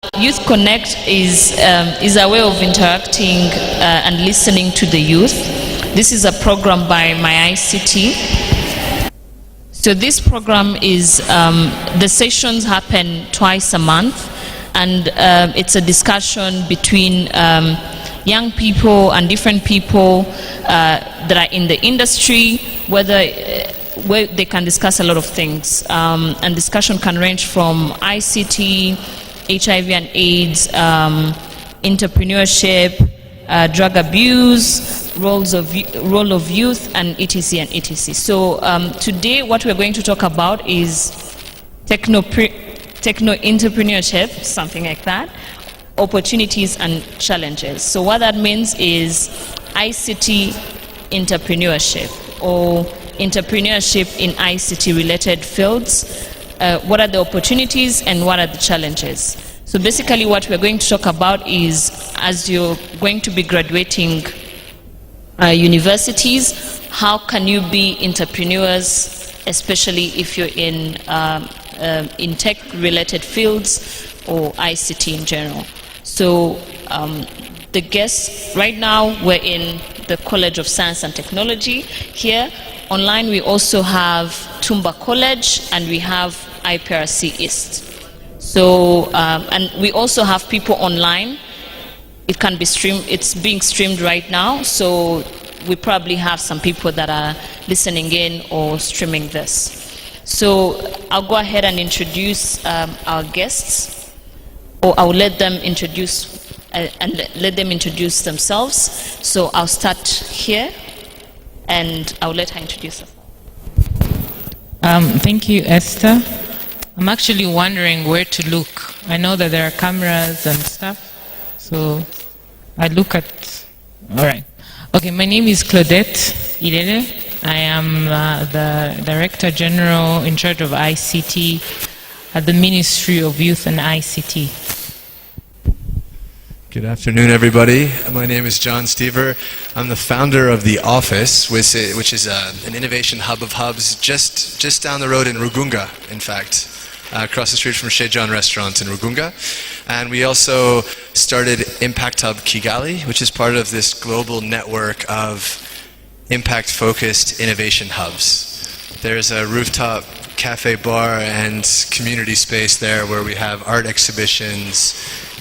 YouthConnekt is a way of interacting and listening to the youth. This is a program by my ICT. So this program is, the sessions happen twice a month, and it's a discussion between young people and different people that are in the industry, where they can discuss a lot of things. And discussion can range from ICT, HIV and AIDS, entrepreneurship, drug abuse, role of youth, and etc. and etc. So today what we're going to talk about is techno-entrepreneurship, something like that, opportunities and challenges. So what that means is ICT entrepreneurship, or entrepreneurship in ICT related fields. What are the opportunities and what are the challenges? So basically what we're going to talk about is, as you're going to be graduating universities, how can you be entrepreneurs, especially if you're in tech related fields or ICT in general. So the guests, right now we're in the College of Science and Technology here. Online we also have Tumba College and we have IPRC East. So, and we also have people online. It can be streamed, it's being streamed right now, so we probably have some people that are listening in or streaming this. So I'll go ahead and introduce our guests, or I'll let them introduce let them introduce themselves. So I'll start here and I'll let her introduce herself. Thank you, Esther. I'm actually wondering where to look. I know that there are cameras and stuff, so I look at, all right. Okay, my name is Claudette Irere. I am the Director General in charge of ICT at the Ministry of Youth and ICT. Good afternoon, everybody. My name is John Stever. I'm the founder of The Office, which is an innovation hub of hubs just down the road in Rugunga, in fact, across the street from Chez John Restaurant in Rugunga. And we also started Impact Hub Kigali, which is part of this global network of impact-focused innovation hubs. There's a rooftop cafe bar and community space there where we have art exhibitions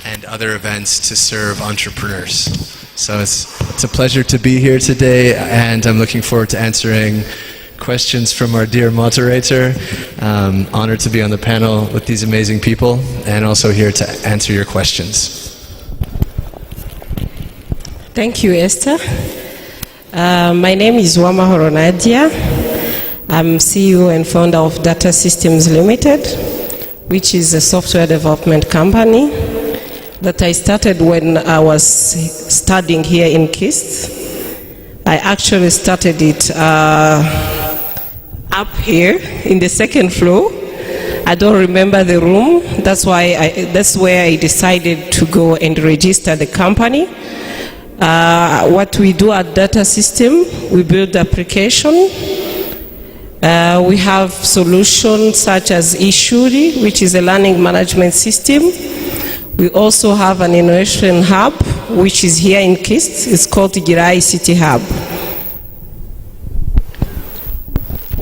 and other events to serve entrepreneurs. So it's a pleasure to be here today, and I'm looking forward to answering questions from our dear moderator. Honored to be on the panel with these amazing people, and also here to answer your questions. Thank you, Esther. My name is Wamahoro Nadia. I'm CEO and founder of Data Systems Limited, which is a software development company that I started when I was studying here in KIST. I actually started it up here in the second floor. I don't remember the room. That's where I decided to go and register the company. What we do at Data System, we build application. We have solutions such as eShuri, which is a learning management system. We also have an innovation hub, which is here in KIST. It's called the Gira ICT Hub.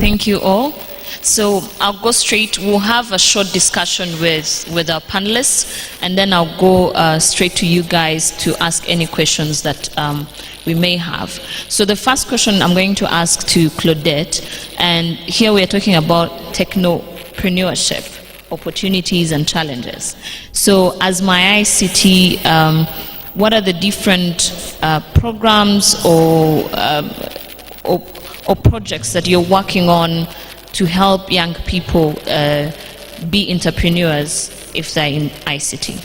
Thank you all. So I'll go straight, we'll have a short discussion with our panelists, and then I'll go straight to you guys to ask any questions that we may have. So the first question I'm going to ask to Claudette, and here we are talking about technopreneurship, opportunities and challenges. So as my ICT, what are the different programs or projects that you're working on to help young people be entrepreneurs if they're in ICT?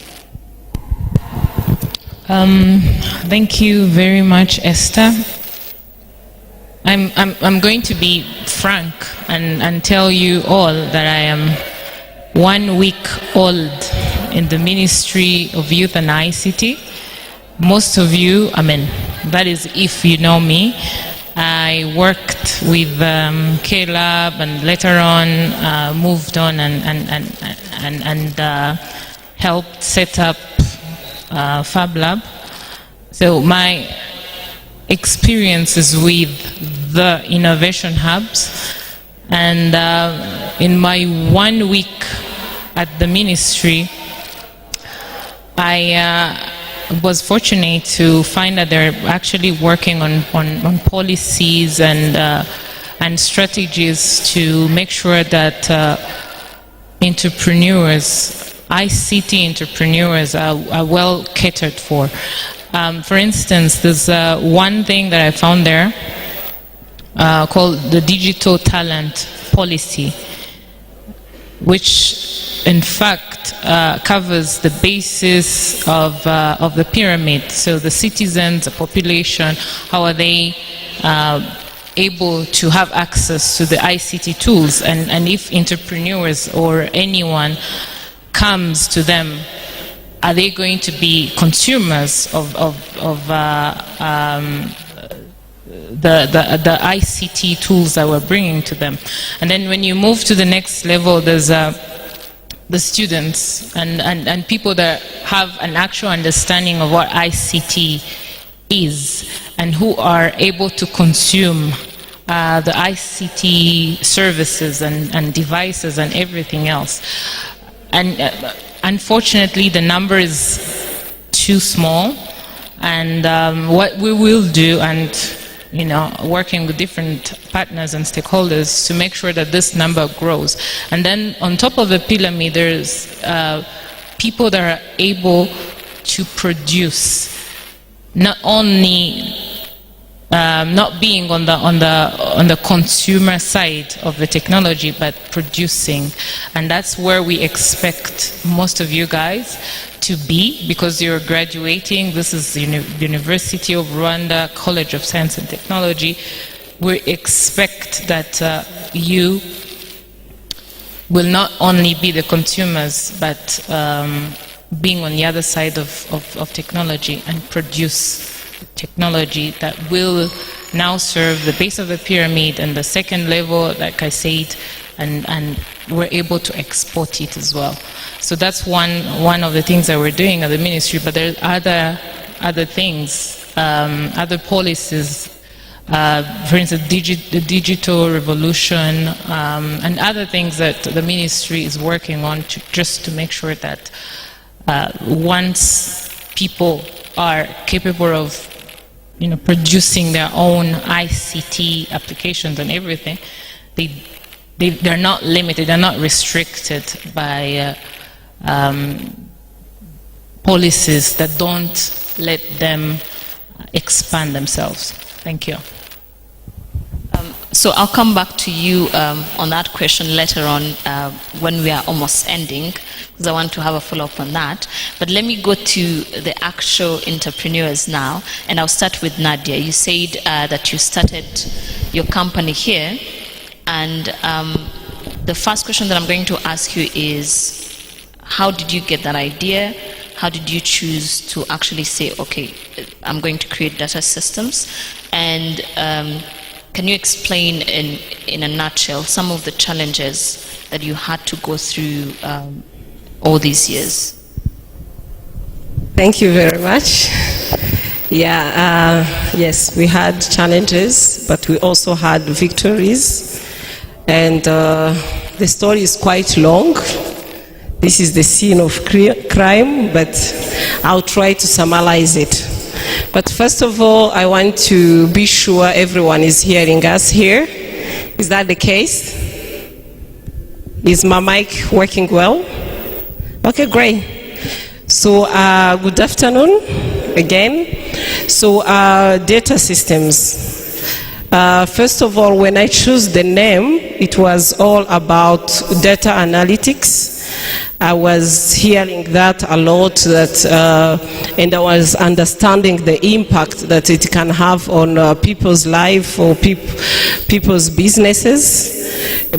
Thank you very much, Esther. I'm going to be frank and tell you all that I am 1 week old in the Ministry of Youth and ICT. Most of you, that is if you know me. I worked with K-Lab and later on moved on and helped set up Fab Lab. So my experience is with the innovation hubs, and in my 1 week at the ministry, I was fortunate to find that they're actually working on policies and strategies to make sure that entrepreneurs, ICT entrepreneurs, are well catered for. For instance, there's one thing that I found there called the Digital Talent Policy, which in fact covers the basis of the pyramid. So the citizens, the population, how are they able to have access to the ICT tools, and if entrepreneurs or anyone comes to them, are they going to be consumers of the ICT tools that we're bringing to them? And then when you move to the next level, there's the students and people that have an actual understanding of what ICT is and who are able to consume the ICT services and devices and everything else. And unfortunately, the number is too small. And what we will do, and working with different partners and stakeholders to make sure that this number grows. And then on top of the pyramid, there's people that are able to produce, not only not being on the consumer side of the technology, but producing. And that's where we expect most of you guys to be, because you're graduating. This is the University of Rwanda College of Science and Technology. We expect that you will not only be the consumers, but being on the other side of technology and produce technology that will now serve the base of the pyramid and the second level, like I said, and we're able to export it as well. So that's one of the things that we're doing at the ministry, but there are other things, other policies, for instance, the digital revolution, and other things that the ministry is working on just to make sure that once people are capable of producing their own ICT applications and everything, they're not limited, they're not restricted by policies that don't let them expand themselves. Thank you. So I'll come back to you on that question later on when we are almost ending, because I want to have a follow-up on that. But let me go to the actual entrepreneurs now, and I'll start with Nadia. You said that you started your company here, and the first question that I'm going to ask you is, how did you get that idea? How did you choose to actually say, okay, I'm going to create data systems? And can you explain in a nutshell some of the challenges that you had to go through all these years? Thank you very much. Yeah, yes, we had challenges, but we also had victories. And the story is quite long. This is the scene of crime, but I'll try to summarize it. But first of all, I want to be sure everyone is hearing us here. Is that the case? Is my mic working well? Okay, great. So good afternoon again. So data systems. First of all, when I chose the name, it was all about data analytics. I was hearing that a lot, and I was understanding the impact that it can have on people's life or people's businesses.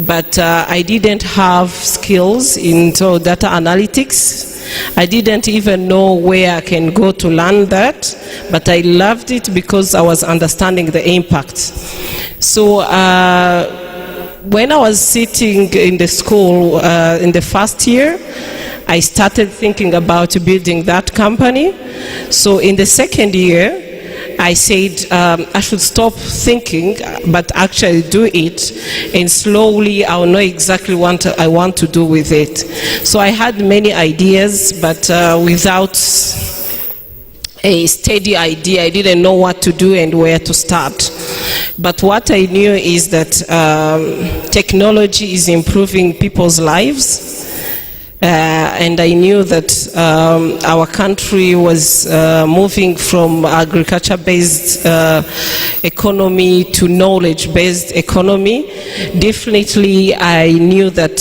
But I didn't have skills into data analytics. I didn't even know where I can go to learn that, but I loved it because I was understanding the impact. So when I was sitting in the school in the first year, I started thinking about building that company. So in the second year, I said I should stop thinking, but actually do it, and slowly I'll know exactly what I want to do with it. So I had many ideas, but without a steady idea, I didn't know what to do and where to start. But what I knew is that technology is improving people's lives. And I knew that our country was moving from agriculture-based economy to knowledge-based economy. Definitely, I knew that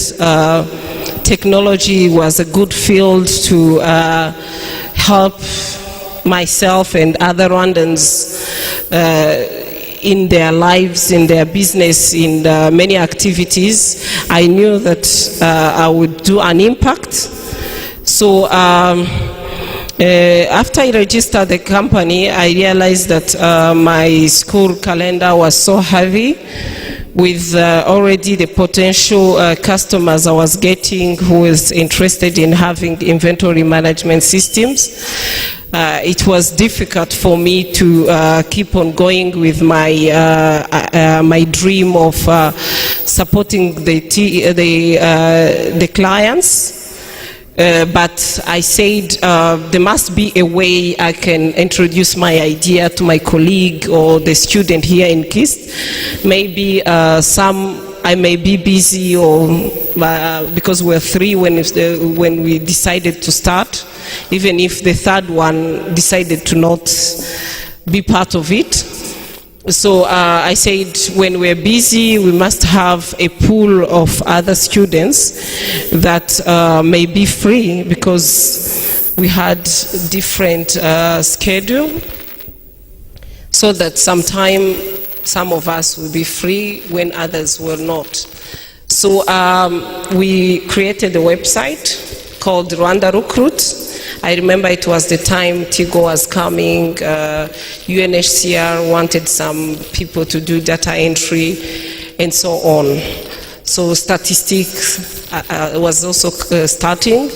technology was a good field to help myself and other Rwandans in their lives, in their business, in many activities. I knew that I would do an impact. So after I registered the company, I realized that my school calendar was so heavy with already the potential customers I was getting who was interested in having inventory management systems. It was difficult for me to keep on going with my my dream of supporting the clients. But I said there must be a way I can introduce my idea to my colleague or the student here in KIST. Maybe I may be busy, or because we're three when we decided to start, even if the third one decided to not be part of it. So I said, when we're busy, we must have a pool of other students that may be free, because we had different schedule, so that sometime some of us will be free when others were not. So we created a website called Rwanda Recruit. I remember it was the time Tigo was coming, UNHCR wanted some people to do data entry, and so on. So statistics was also starting.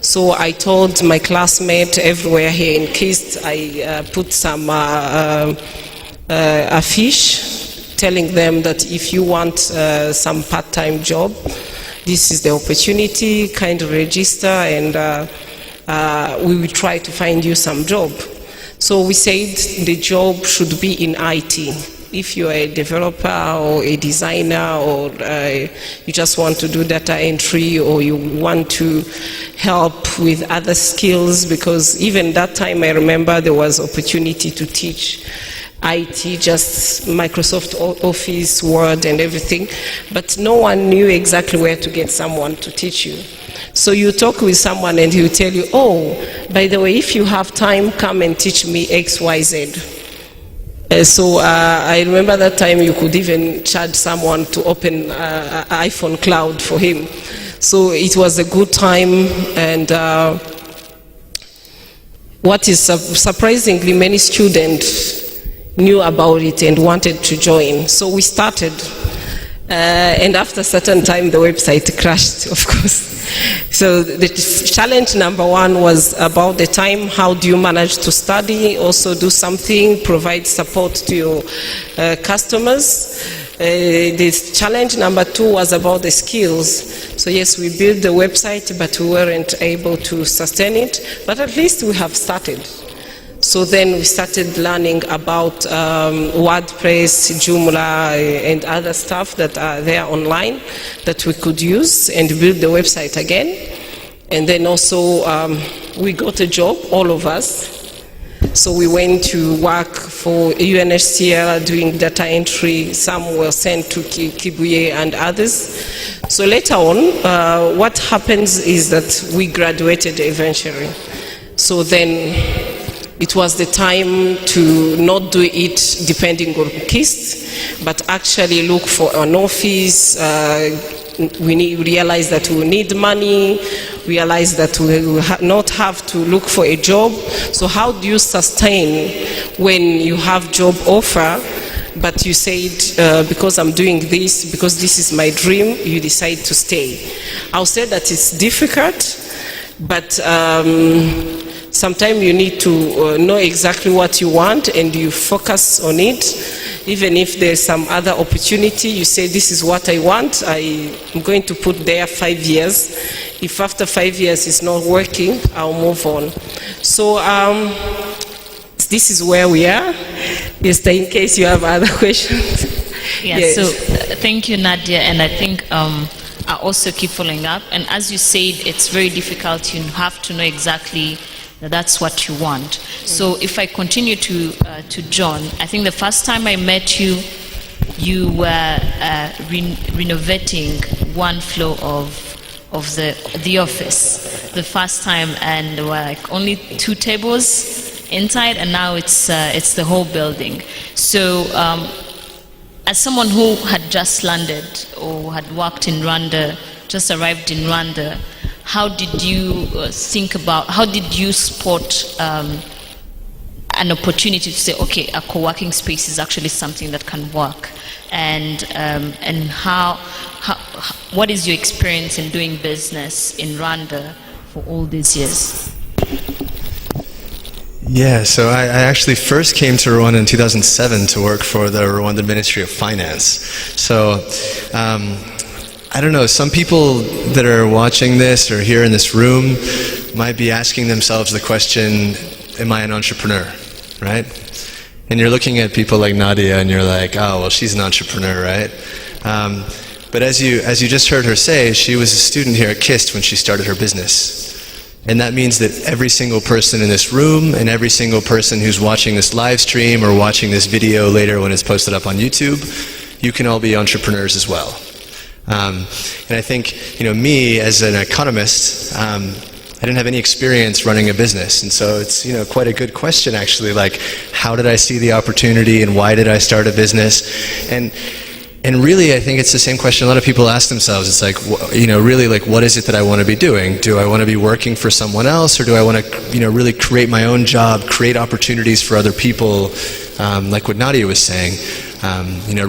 So I told my classmates everywhere here in KIST, I put some affiche telling them that if you want some part-time job, this is the opportunity, kindly register, and we will try to find you some job. So we said the job should be in IT. If you are a developer or a designer, or you just want to do data entry, or you want to help with other skills, because even that time I remember there was opportunity to teach IT, just Microsoft Office, Word and everything, but no one knew exactly where to get someone to teach you. So you talk with someone and he will tell you, oh, by the way, if you have time, come and teach me XYZ. So I remember that time you could even charge someone to open iPhone Cloud for him. So it was a good time, and what is surprisingly, many students knew about it and wanted to join. So we started, and after a certain time the website crashed, of course. So the challenge number one was about the time. How do you manage to study, also do something, provide support to your customers? The challenge number two was about the skills. So yes, we built the website, but we weren't able to sustain it, but at least we have started. So then we started learning about WordPress, Joomla, and other stuff that are there online that we could use, and build the website again. And then also we got a job, all of us. So we went to work for UNHCR doing data entry. Some were sent to Kibuye and others. So later on, what happens is that we graduated eventually. So then it was the time to not do it depending on KIST, but actually look for an office. We realize that we need money, realize that we will not have to look for a job. So how do you sustain when you have job offer, but you said, because I'm doing this, because this is my dream, you decide to stay? I'll say that it's difficult. but sometimes you need to know exactly what you want and you focus on it. Even if there's some other opportunity, you say, this is what I want, I'm going to put there 5 years. If after 5 years it's not working, I'll move on. So this is where we are. Just in case you have other questions. Yeah, yes. So thank you, Nadia, and I think I also keep following up. And as you said, it's very difficult. You have to know exactly that that's what you want. So if I continue to John, I think the first time I met you, you were renovating one floor of the office the first time, and there were like only 2 tables inside, and now it's the whole building. So as someone who had just landed or had worked in Rwanda, just arrived in Rwanda, how did you how did you spot an opportunity to say, okay, a co-working space is actually something that can work? And what is your experience in doing business in Rwanda for all these years? Yeah, so I actually first came to Rwanda in 2007 to work for the Rwandan Ministry of Finance. So I don't know, some people that are watching this or here in this room might be asking themselves the question, am I an entrepreneur, right? And you're looking at people like Nadia and you're like, oh, well, she's an entrepreneur, right? But as you just heard her say, she was a student here at KIST when she started her business. And that means that every single person in this room and every single person who's watching this live stream or watching this video later when it's posted up on YouTube, you can all be entrepreneurs as well. And I think, me as an economist, I didn't have any experience running a business. And so it's, quite a good question actually, like, how did I see the opportunity and why did I start a business? And really, I think it's the same question a lot of people ask themselves. It's like, really, like, what is it that I want to be doing? Do I want to be working for someone else, or do I want to, really create my own job, create opportunities for other people, like what Nadia was saying,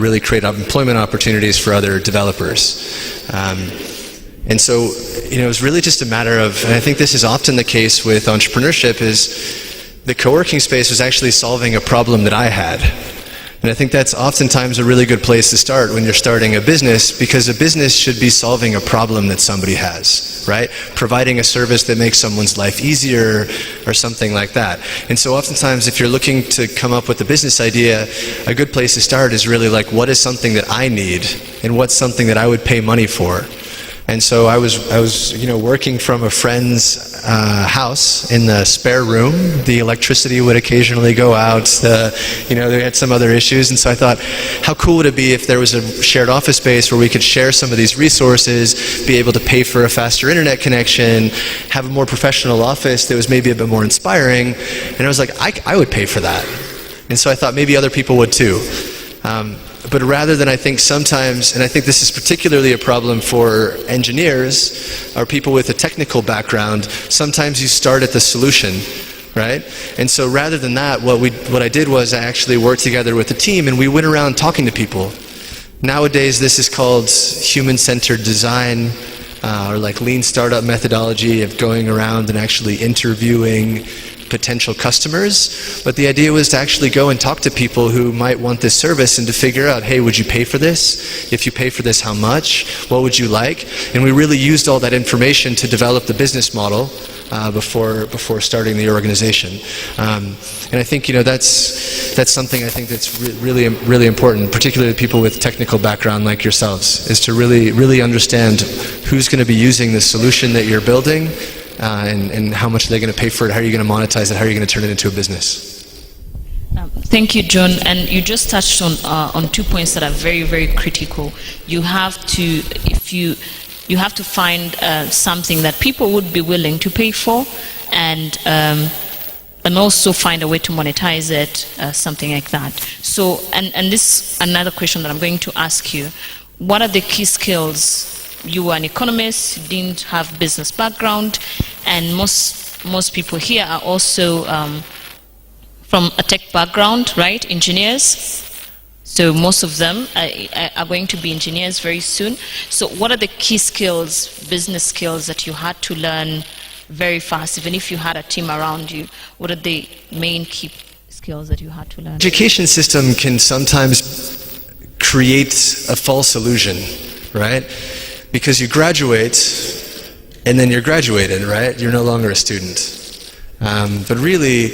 really create employment opportunities for other developers. And so, it was really just a matter of, and I think this is often the case with entrepreneurship, is the co-working space was actually solving a problem that I had. And I think that's oftentimes a really good place to start when you're starting a business, because a business should be solving a problem that somebody has, right? Providing a service that makes someone's life easier or something like that. And so oftentimes if you're looking to come up with a business idea, a good place to start is really like, what is something that I need and what's something that I would pay money for? And so I was working from a friend's house in the spare room. The electricity would occasionally go out. They had some other issues. And so I thought, how cool would it be if there was a shared office space where we could share some of these resources, be able to pay for a faster internet connection, have a more professional office that was maybe a bit more inspiring. And I was like, I would pay for that. And so I thought maybe other people would too. But rather than, I think sometimes, and I think this is particularly a problem for engineers or people with a technical background, sometimes you start at the solution, right? And so rather than that, what I did was I actually worked together with a team and we went around talking to people. Nowadays this is called human-centered design, or like lean startup methodology of going around and actually interviewing potential customers. But the idea was to actually go and talk to people who might want this service and to figure out, hey, would you pay for this? If you pay for this, how much? What would you like? And we really used all that information to develop the business model before starting the organization. And I think that's something I think that's really important, particularly people with technical background like yourselves, is to really understand who's going to be using the solution that you're building. And how much they're going to pay for it, how are you going to monetize it, how are you going to turn it into a business? Thank you, John. And you just touched on 2 points that are very, very critical. You have to, you have to find something that people would be willing to pay for, and also find a way to monetize it, something like that. So, and this another question that I'm going to ask you: what are the key skills? You were an economist, you didn't have business background, and most people here are also from a tech background, right? Engineers. So most of them are going to be engineers very soon. So what are the key skills, business skills, that you had to learn very fast, even if you had a team around you? What are the main key skills that you had to learn? Education system can sometimes create a false illusion, right? Because you graduate, and then you're graduated, right? You're no longer a student. But really,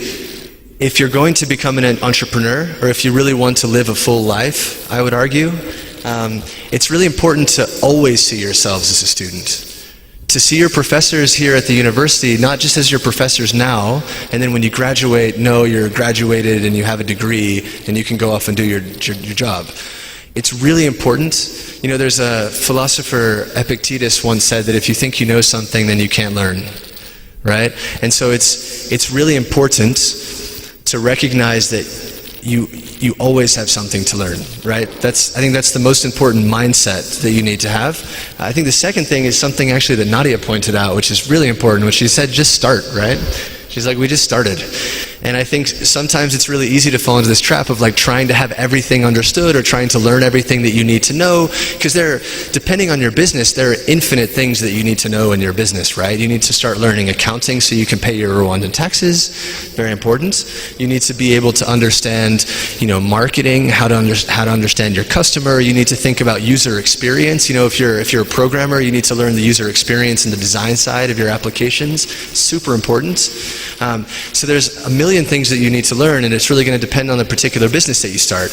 if you're going to become an entrepreneur, or if you really want to live a full life, I would argue, it's really important to always see yourselves as a student. To see your professors here at the university, not just as your professors now, and then when you graduate, know you're graduated and you have a degree, and you can go off and do your job. It's really important. You know, there's a philosopher, Epictetus, once said that if you think you know something, then you can't learn, right? And so it's really important to recognize that you always have something to learn, right? I think that's the most important mindset that you need to have. I think the second thing is something actually that Nadia pointed out, which is really important, which she said, just start, right? She's like, we just started. And I think sometimes it's really easy to fall into this trap of like trying to have everything understood or trying to learn everything that you need to know, because depending on your business, there are infinite things that you need to know in your business, right? You need to start learning accounting so you can pay your Rwandan taxes, very important. You need to be able to understand, marketing, how to understand your customer. You need to think about user experience. If you're a programmer, you need to learn the user experience and the design side of your applications. Super important. So there's a million things that you need to learn, and it's really going to depend on the particular business that you start.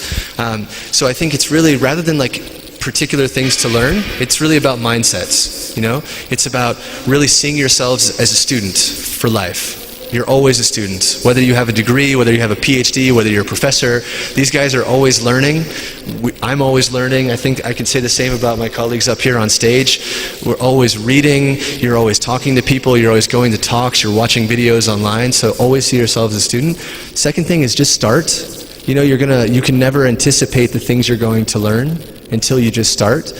So I think it's really, rather than like particular things to learn, it's really about mindsets. It's about really seeing yourselves as a student for life. You're always a student. Whether you have a degree, whether you have a PhD, whether you're a professor, these guys are always learning. I'm always learning. I think I can say the same about my colleagues up here on stage. We're always reading. You're always talking to people. You're always going to talks. You're watching videos online. So always see yourself as a student. Second thing is just start. You can never anticipate the things you're going to learn until you just start.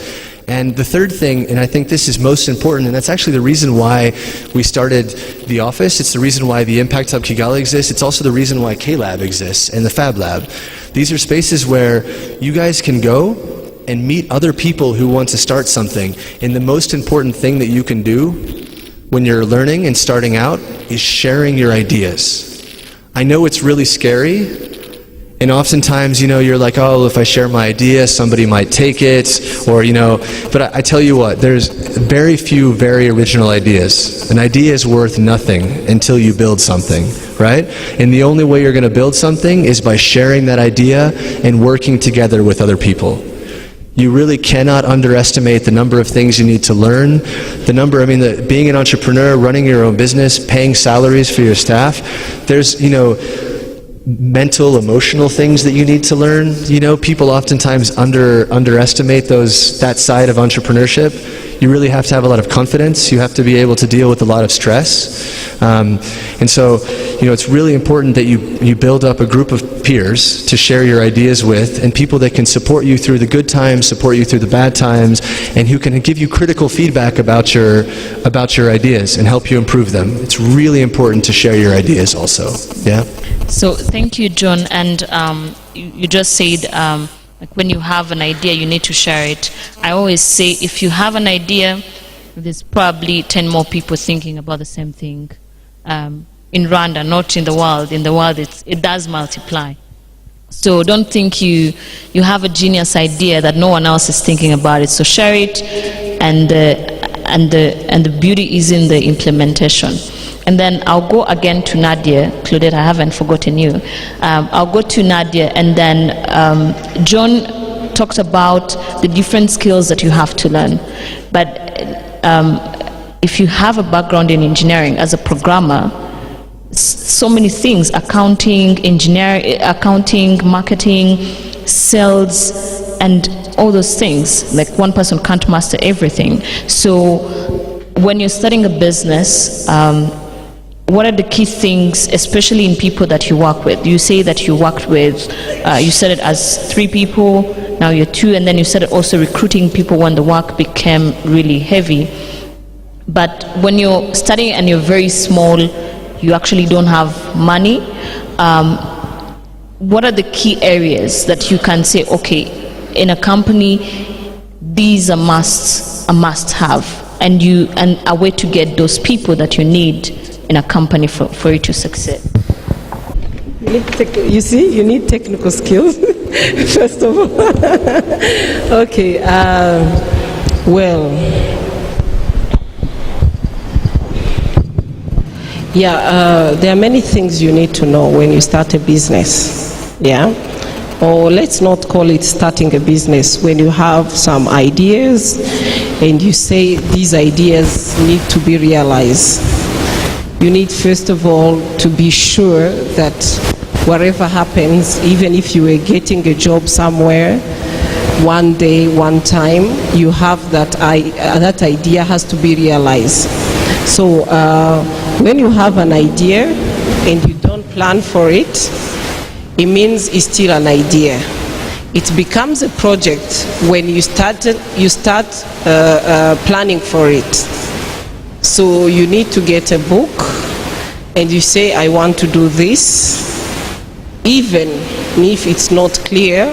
And the third thing, and I think this is most important, and that's actually the reason why we started the office. It's the reason why the Impact Hub Kigali exists. It's also the reason why K-Lab exists and the Fab Lab. These are spaces where you guys can go and meet other people who want to start something. And the most important thing that you can do when you're learning and starting out is sharing your ideas. I know it's really scary. And oftentimes, you're like, oh, if I share my idea, somebody might take it, or, but I tell you what, there's very few very original ideas. An idea is worth nothing until you build something, right? And the only way you're going to build something is by sharing that idea and working together with other people. You really cannot underestimate the number of things you need to learn. Being an entrepreneur, running your own business, paying salaries for your staff, there's, mental, emotional things that you need to learn. People oftentimes underestimate that side of entrepreneurship. You really have to have a lot of confidence. You have to be able to deal with a lot of stress. And so, it's really important that you build up a group of peers to share your ideas with, and people that can support you through the good times, support you through the bad times, and who can give you critical feedback about your ideas and help you improve them. It's really important to share your ideas also. Yeah? So thank you, John. And you just said like when you have an idea, you need to share it. I always say if you have an idea, there's probably 10 more people thinking about the same thing. In Rwanda, not in the world. In the world, it does multiply. So don't think you have a genius idea that no one else is thinking about it. So share it, and the beauty is in the implementation. And then I'll go again to Nadia. Claudette, I haven't forgotten you. I'll go to Nadia, and then John talked about the different skills that you have to learn. But if you have a background in engineering as a programmer, so many things: accounting, engineering, accounting, marketing, sales, and all those things. Like one person can't master everything. So when you're starting a business, what are the key things, especially in people that you work with? You say that you worked with, you started as 3 people, now you're 2, and then you started also recruiting people when the work became really heavy. But when you're studying and you're very small, you actually don't have money, what are the key areas that you can say, okay, in a company, these are must have? and a way to get those people that you need in a company for you to succeed. You see, you need technical skills, first of all. Okay, well, yeah, there are many things you need to know when you start a business, yeah? Or let's not call it starting a business. When you have some ideas and you say these ideas need to be realized, you need first of all to be sure that whatever happens, even if you were getting a job somewhere, one day, one time, you have that idea has to be realized. So when you have an idea and you don't plan for it, it means it's still an idea. It becomes a project when you start planning for it. So you need to get a book and you say, I want to do this. Even if it's not clear,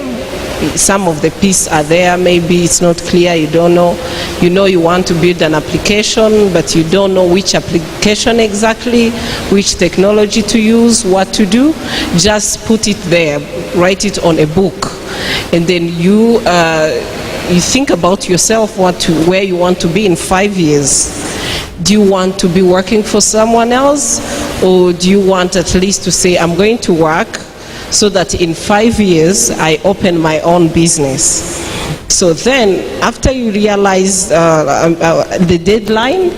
some of the pieces are there, maybe it's not clear, you don't know. You know you want to build an application, but you don't know which application exactly, which technology to use, what to do. Just put it there, write it on a book. And then you think about yourself, where you want to be in 5 years. Do you want to be working for someone else? Or do you want at least to say, I'm going to work so that in 5 years I open my own business? So then, after you realize the deadline,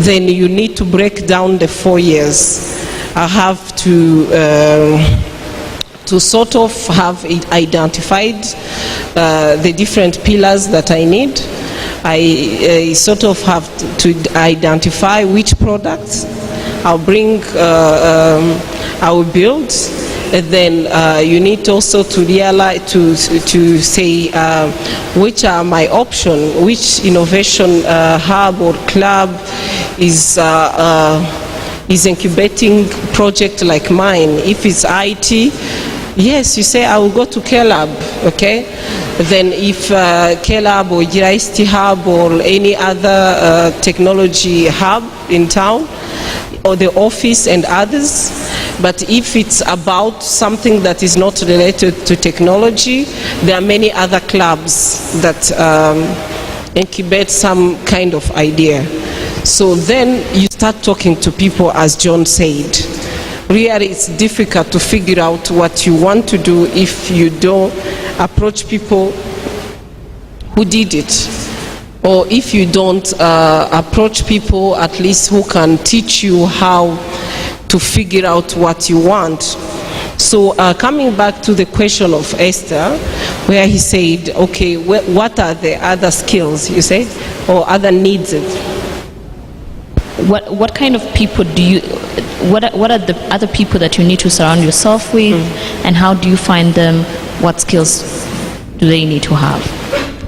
then you need to break down the 4 years. I have to sort of have identified the different pillars that I need. I sort of have to identify which products I'll bring, I will build. And then you need also to realize, to say which are my options, which innovation hub or club is incubating project like mine. If it's IT, yes, you say I will go to K-Lab, okay? Then if K-Lab or GIST hub or any other technology hub in town, or the office and others. But if it's about something that is not related to technology, there are many other clubs that incubate some kind of idea. So then you start talking to people, as John said. Really, it's difficult to figure out what you want to do if you don't approach people who did it. Or if you don't approach people at least who can teach you how to figure out what you want. So coming back to the question of Esther, where he said, okay, what are the other skills, you said, or other needs? What kind of people do you, what are the other people that you need to surround yourself with, and how do you find them? What skills do they need to have?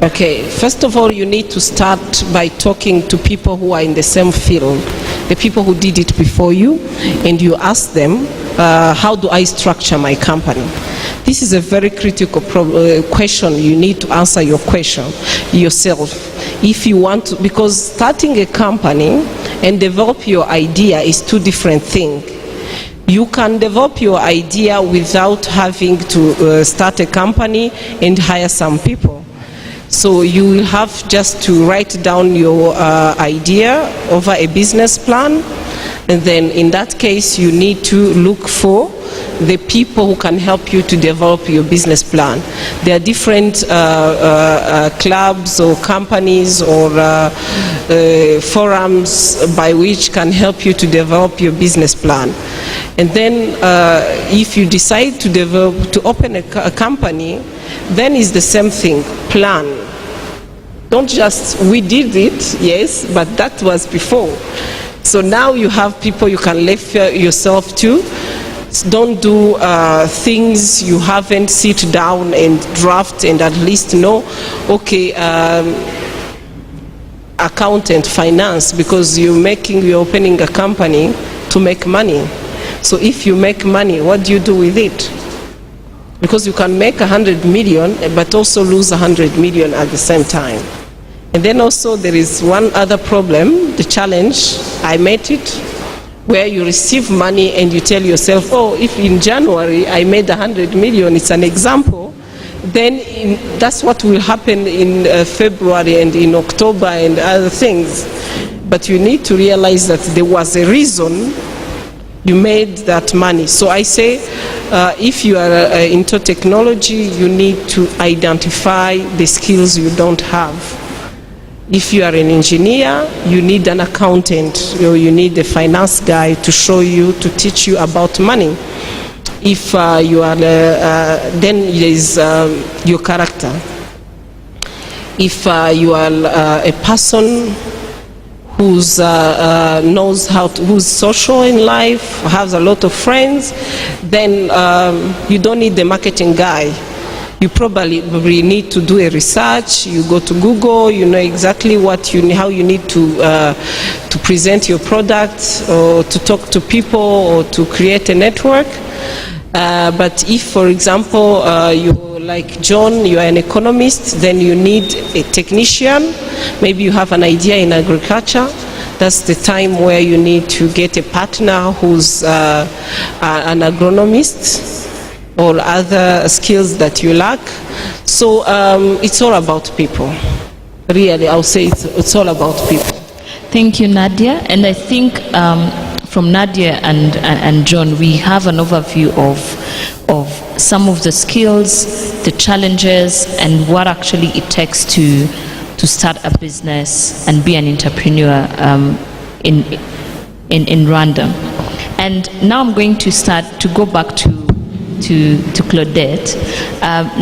Okay, first of all, you need to start by talking to people who are in the same field, the people who did it before you, and you ask them, how do I structure my company? This is a very critical question. You need to answer your question yourself. If you want to, because starting a company and develop your idea is two different things. You can develop your idea without having to start a company and hire some people. So you will have just to write down your idea over a business plan, and then in that case you need to look for the people who can help you to develop your business plan. There are different clubs or companies or forums by which can help you to develop your business plan. And then if you decide to open a company, then it's the same thing, plan. Don't just, we did it, yes, but that was before. So now you have people you can lift yourself to. Don't do things you haven't sit down and draft and at least know, okay, accountant, finance, because you're opening a company to make money. So if you make money, what do you do with it? Because you can make 100 million, but also lose 100 million at the same time. And then also there is one other problem, the challenge, I met it, where you receive money and you tell yourself, oh, if in January I made 100 million, it's an example, then that's what will happen in February and in October and other things. But you need to realize that there was a reason you made that money. So I say, if you are into technology, you need to identify the skills you don't have. If you are an engineer, you need an accountant, or you need a finance guy to show you, to teach you about money. If you are, then there is your character. If you are a person who's knows how to, who's social in life, has a lot of friends, then you don't need the marketing guy. You probably need to do a research. You go to Google. You know exactly what you, how you need to present your product, or to talk to people, or to create a network. But if, for example, you like John, you are an economist, then you need a technician. Maybe you have an idea in agriculture. That's the time where you need to get a partner who's an agronomist, or other skills that you lack. So it's all about people. Really, I'll say it's all about people. Thank you, Nadia. And I think from Nadia and John, we have an overview of some of the skills, the challenges, and what actually it takes to start a business and be an entrepreneur in Rwanda. And now I'm going to go back to Claudette.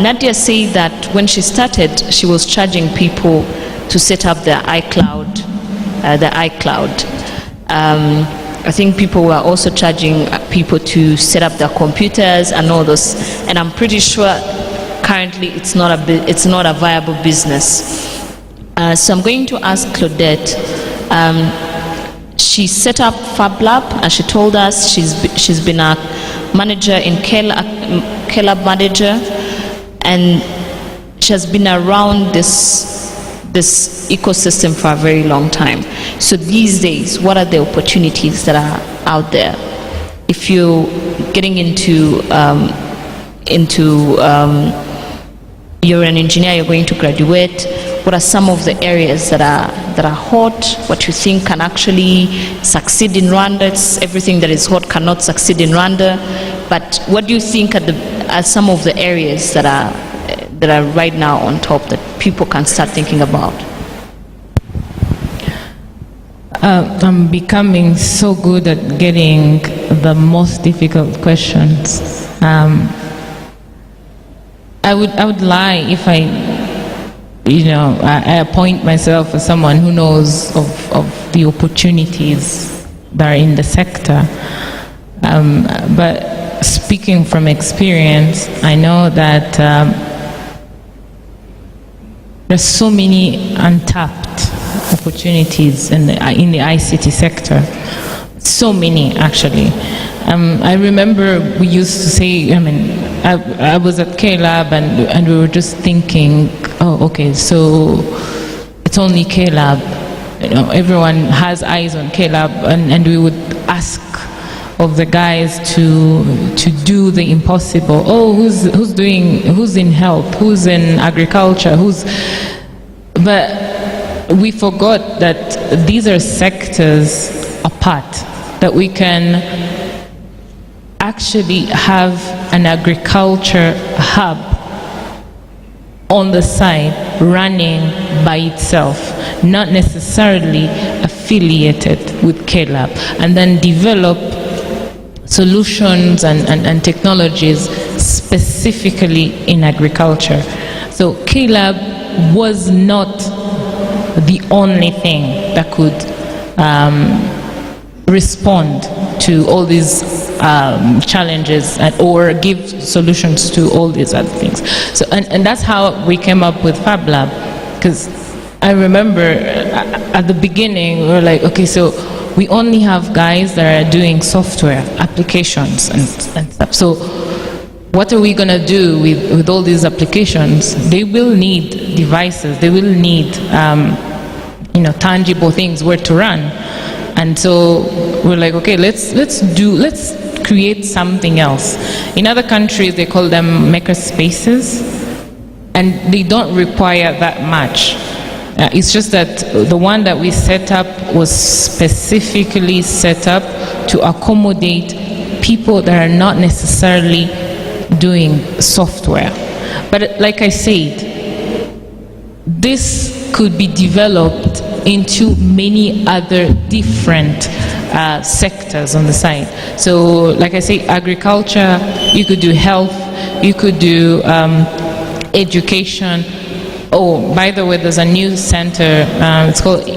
Nadia said that when she started, she was charging people to set up their iCloud. I think people were also charging people to set up their computers and all those. And I'm pretty sure currently it's not a viable business. So I'm going to ask Claudette. She set up Fab Lab, and she told us she's been a manager in K-Lab manager, and she has been around this ecosystem for a very long time. So these days, what are the opportunities that are out there? If you're getting into you're an engineer, you're going to graduate, what are some of the areas that are hot, what you think can actually succeed in Rwanda? It's everything that is hot cannot succeed in Rwanda, but what do you think are some of the areas that are right now on top that people can start thinking about? I'm becoming so good at getting the most difficult questions. I would lie if I appoint myself as someone who knows of the opportunities that are in the sector. But speaking from experience, I know that there's so many untapped opportunities in the ICT sector. So many, actually. I remember we used to say, I was at K-Lab and we were just thinking, oh, okay, so it's only K-Lab. Everyone has eyes on K-Lab, and we would ask of the guys to do the impossible. Oh, who's in health, who's in agriculture, but we forgot that these are sectors apart, that we can actually have an agriculture hub on the side running by itself, not necessarily affiliated with K-Lab, and then develop solutions and technologies specifically in agriculture. So K-Lab was not the only thing that could respond to all these challenges or give solutions to all these other things. So, and that's how we came up with Fab Lab, because I remember at the beginning we were like, okay, so we only have guys that are doing software applications and stuff. So what are we going to do with all these applications? They will need devices. They will need tangible things where to run. And so we're like, okay, let's create something else. In other countries, they call them maker spaces, and they don't require that much. It's just that the one that we set up was specifically set up to accommodate people that are not necessarily doing software. But like I said, this could be developed into many other different sectors on the side. So like I say, agriculture, you could do health, you could do education. Oh, by the way, there's a new center, it's called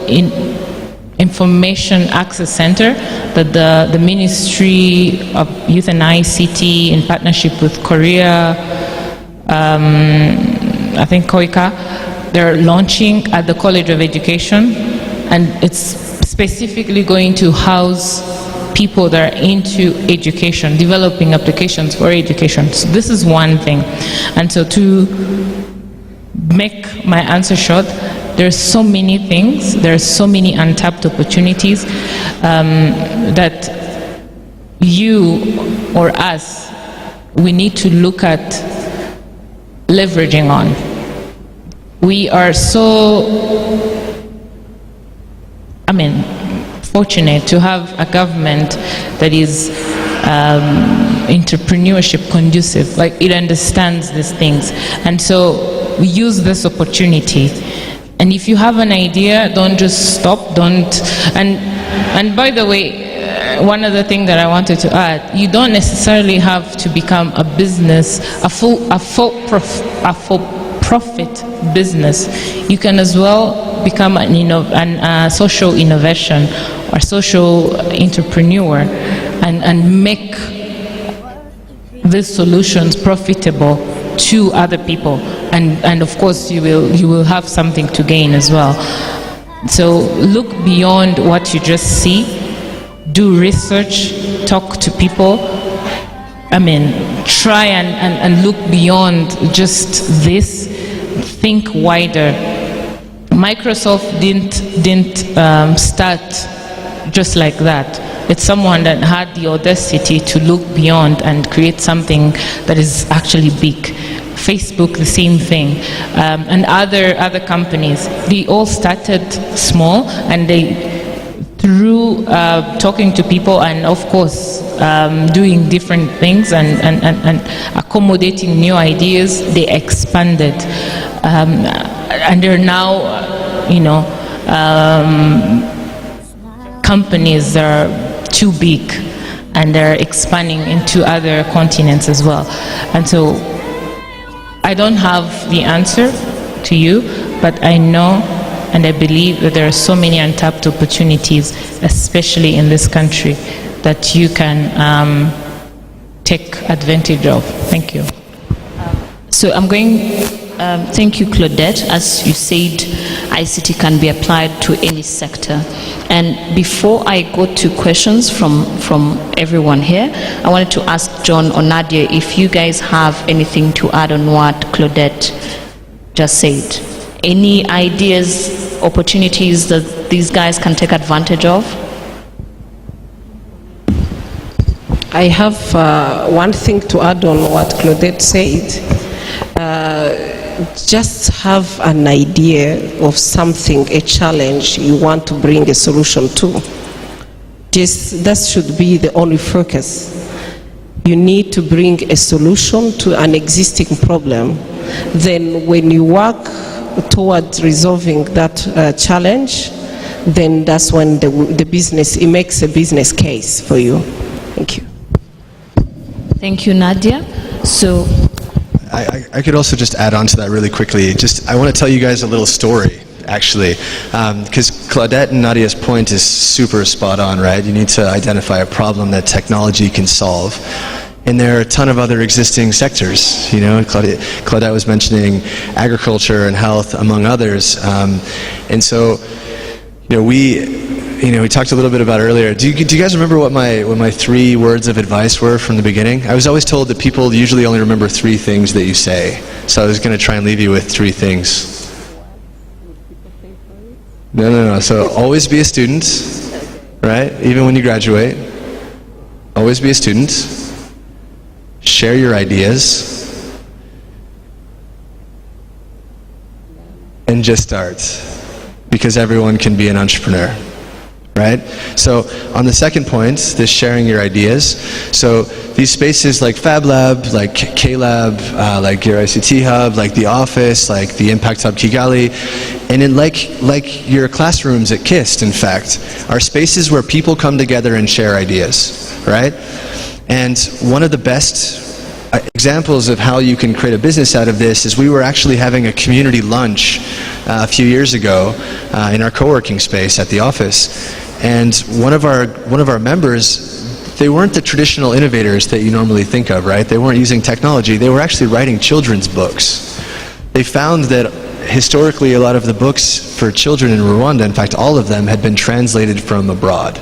Information Access Center, that the Ministry of Youth and ICT in partnership with Korea, I think Koika, they're launching at the College of Education, and it's specifically going to house people that are into education, developing applications for education. So this is one thing. And so to make my answer short, there's so many things, there's so many untapped opportunities that you or us, we need to look at leveraging on. We are so, fortunate to have a government that is entrepreneurship conducive, like it understands these things. And so we use this opportunity. And if you have an idea, don't just stop, and by the way, one other thing that I wanted to add, you don't necessarily have to become a business, a for-profit business. You can as well become a social innovation or social entrepreneur and make these solutions profitable to other people, and of course you will have something to gain as well. So look beyond what you just see, do research, talk to people, try and look beyond just this, think wider. Microsoft didn't start just like that. It's someone that had the audacity to look beyond and create something that is actually big. Facebook, the same thing, and other companies. They all started small, and through talking to people and of course doing different things and accommodating new ideas, they expanded, and they're now, companies that are too big, and they're expanding into other continents as well. And so I don't have the answer to you, but I know and I believe that there are so many untapped opportunities, especially in this country, that you can take advantage of. Thank you. So I'm going, thank you, Claudette. As you said, ICT can be applied to any sector. And before I go to questions from everyone here, I wanted to ask John or Nadia if you guys have anything to add on what Claudette just said. Any ideas, opportunities that these guys can take advantage of? I have one thing to add on what Claudette said. Just have an idea of something, a challenge you want to bring a solution to. That should be the only focus. You need to bring a solution to an existing problem. Then when you work towards resolving that challenge, then that's when the business, it makes a business case for you. Thank you. Thank you, Nadia. So I could also just add on to that really quickly. I want to tell you guys a little story, actually, because Claudette and Nadia's point is super spot on, right? You need to identify a problem that technology can solve. And there are a ton of other existing sectors. Claudette was mentioning agriculture and health, among others. And so, we talked a little bit about earlier. Do you guys remember what my 3 words of advice were from the beginning? I was always told that people usually only remember 3 things that you say. So I was going to try and leave you with 3 things. No. So always be a student, right? Even when you graduate, always be a student. Share your ideas. And just start. Because everyone can be an entrepreneur. Right? So on the second point, this sharing your ideas. So these spaces like Fab Lab, like K-Lab, like your ICT Hub, like the office, like the Impact Hub Kigali, and in like your classrooms at KIST, in fact, are spaces where people come together and share ideas, right? And one of the best examples of how you can create a business out of this is we were actually having a community lunch a few years ago in our co-working space at the office. And one of our members, they weren't the traditional innovators that you normally think of, right? They weren't using technology. They were actually writing children's books. They found that historically a lot of the books for children in Rwanda, in fact all of them, had been translated from abroad.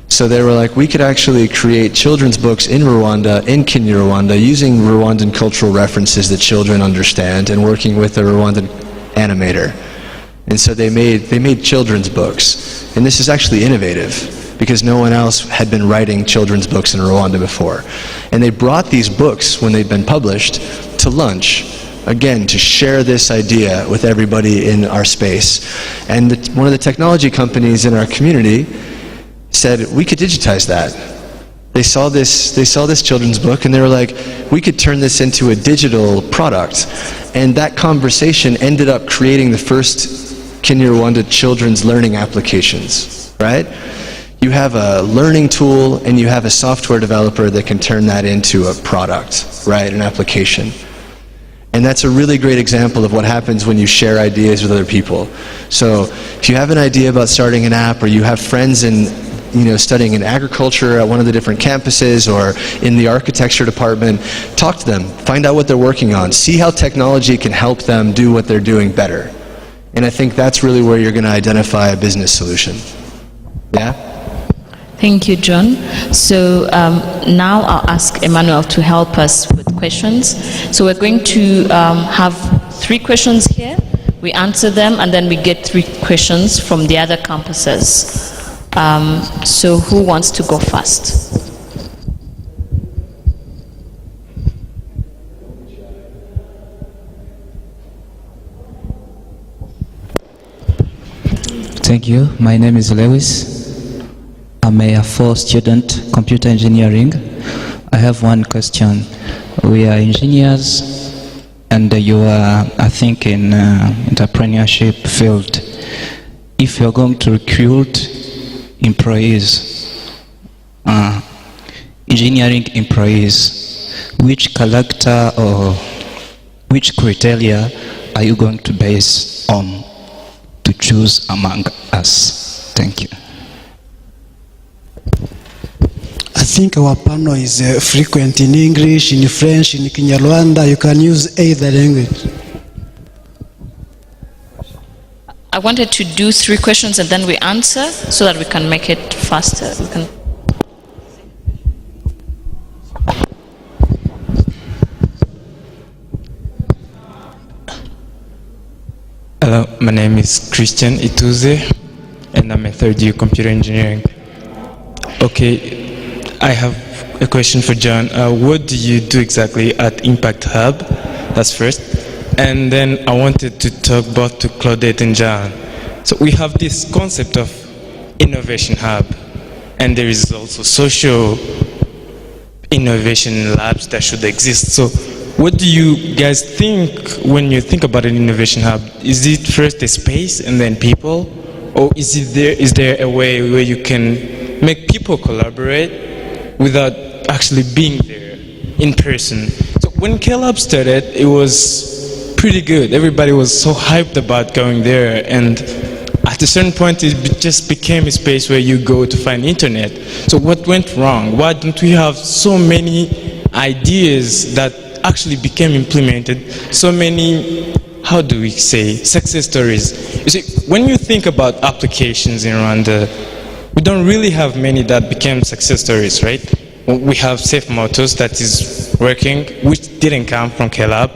So they were like, we could actually create children's books in Rwanda, in Kenya, Rwanda, using Rwandan cultural references that children understand and working with a Rwandan animator. And so they made children's books. And this is actually innovative because no one else had been writing children's books in Rwanda before. And they brought these books, when they'd been published, to lunch, again, to share this idea with everybody in our space. And one of the technology companies in our community said, we could digitize that. They saw this children's book and they were like, we could turn this into a digital product. And that conversation ended up creating the first Kenya Rwanda children's learning applications, right? You have a learning tool and you have a software developer that can turn that into a product, right, an application. And that's a really great example of what happens when you share ideas with other people. So if you have an idea about starting an app, or you have friends studying in agriculture at one of the different campuses or in the architecture department, talk to them, find out what they're working on, see how technology can help them do what they're doing better. And I think that's really where you're going to identify a business solution. Yeah? Thank you, John. So now I'll ask Emmanuel to help us with questions. So we're going to have 3 questions here. We answer them and then we get 3 questions from the other campuses. So who wants to go first? Thank you. My name is Lewis. I'm a 4 student, computer engineering. I have one question. We are engineers and you are, I think, in entrepreneurship field. If you're going to recruit employees, engineering employees, which character or which criteria are you going to base on to choose among us? Thank you. I think our panel is frequent in English, in French, in Kinyarwanda. You can use either language. I wanted to do 3 questions and then we answer so that we can make it faster. Hello, my name is Christian Ituze and I'm a 3rd year computer engineering. Okay, I have a question for John. What do you do exactly at Impact Hub? That's first. And then I wanted to talk both to Claudette and John. So we have this concept of innovation hub, and there is also social innovation labs that should exist. So what do you guys think when you think about an innovation hub? Is it first a space and then people? Or is there a way where you can make people collaborate without actually being there in person? So when K-Lab started, it was pretty good. Everybody was so hyped about going there, and at a certain point it just became a space where you go to find internet. So what went wrong? Why don't we have so many ideas that actually became implemented? So many, how do we say, success stories. You see, when you think about applications in Rwanda, we don't really have many that became success stories, right? We have Safe Motors that is working, which didn't come from K-Lab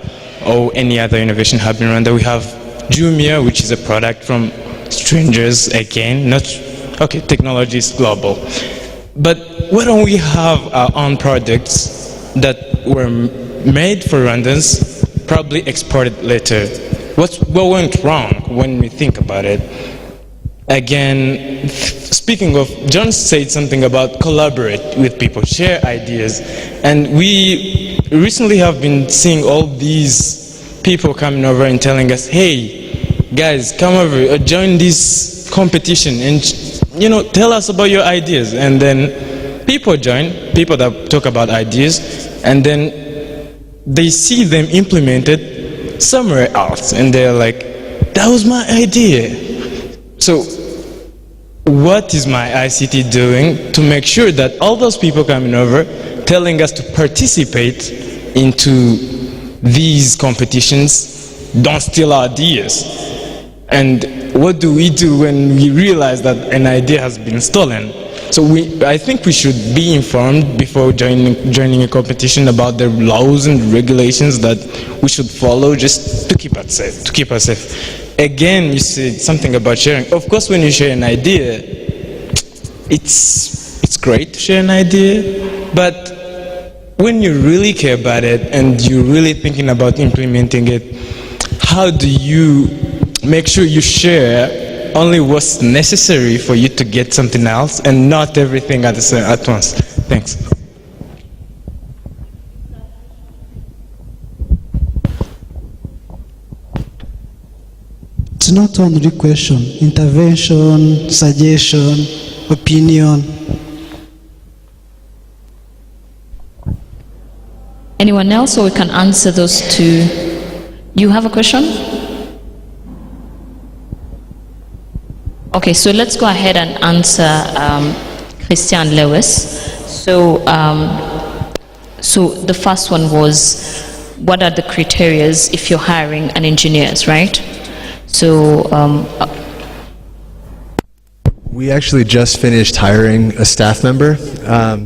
or any other innovation hub in Rwanda. We have Jumia, which is a product from strangers again. Not okay. Technology is global, but why don't we have our own products that were made for Rwandans, probably exported later? What went wrong when we think about it? Again, speaking of, John said something about collaborate with people, share ideas, and we recently have been seeing all these people coming over and telling us, hey, guys, come over, join this competition, and tell us about your ideas. And then people join, people that talk about ideas, and then they see them implemented somewhere else, and they're like, that was my idea. So what is my ICT doing to make sure that all those people coming over telling us to participate into these competitions don't steal our ideas? And what do we do when we realize that an idea has been stolen? So I think we should be informed before joining a competition about the laws and regulations that we should follow just to keep us safe. Again, you said something about sharing. Of course, when you share an idea, it's great to share an idea, but when you really care about it and you're really thinking about implementing it, how do you make sure you share only what's necessary for you to get something else and not everything at once? Thanks. It's not only question, intervention, suggestion, opinion. Anyone else, or we can answer those two? You have a question? Okay, so let's go ahead and answer Christian Lewis. So the first one was, what are the criteria if you're hiring an engineers, right? So we actually just finished hiring a staff member,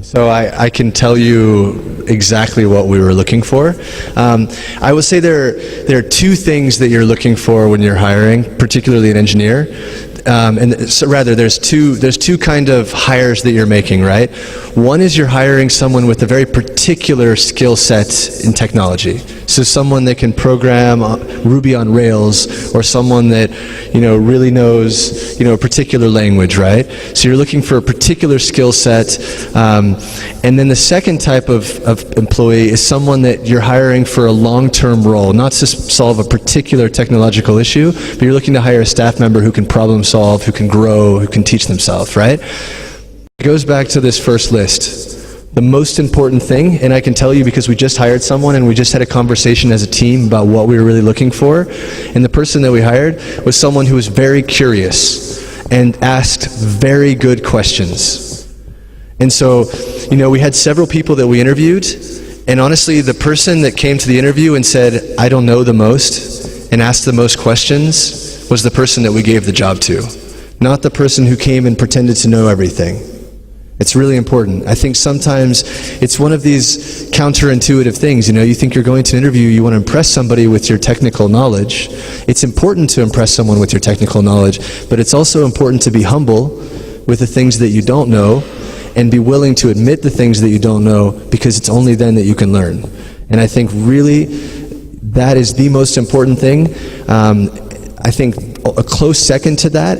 so I can tell you exactly what we were looking for. I would say there are two things that you're looking for when you're hiring, particularly an engineer. And so rather, there's two kind of hires that you're making, right? One is you're hiring someone with a very particular skill set in technology. So someone that can program Ruby on Rails, or someone that really knows a particular language, right? So you're looking for a particular skill set. And then the second type of employee is someone that you're hiring for a long-term role, not to solve a particular technological issue, but you're looking to hire a staff member who can problem solve, who can grow, who can teach themselves, right? It goes back to this first list. The most important thing, and I can tell you because we just hired someone and we just had a conversation as a team about what we were really looking for, and the person that we hired was someone who was very curious and asked very good questions. And so, we had several people that we interviewed, and honestly, the person that came to the interview and said, I don't know the most, and asked the most questions, was the person that we gave the job to, not the person who came and pretended to know everything. It's really important. I think sometimes it's one of these counterintuitive things. You think you're going to an interview, you want to impress somebody with your technical knowledge. It's important to impress someone with your technical knowledge, but it's also important to be humble with the things that you don't know and be willing to admit the things that you don't know, because it's only then that you can learn. And I think really that is the most important thing. I think a close second to that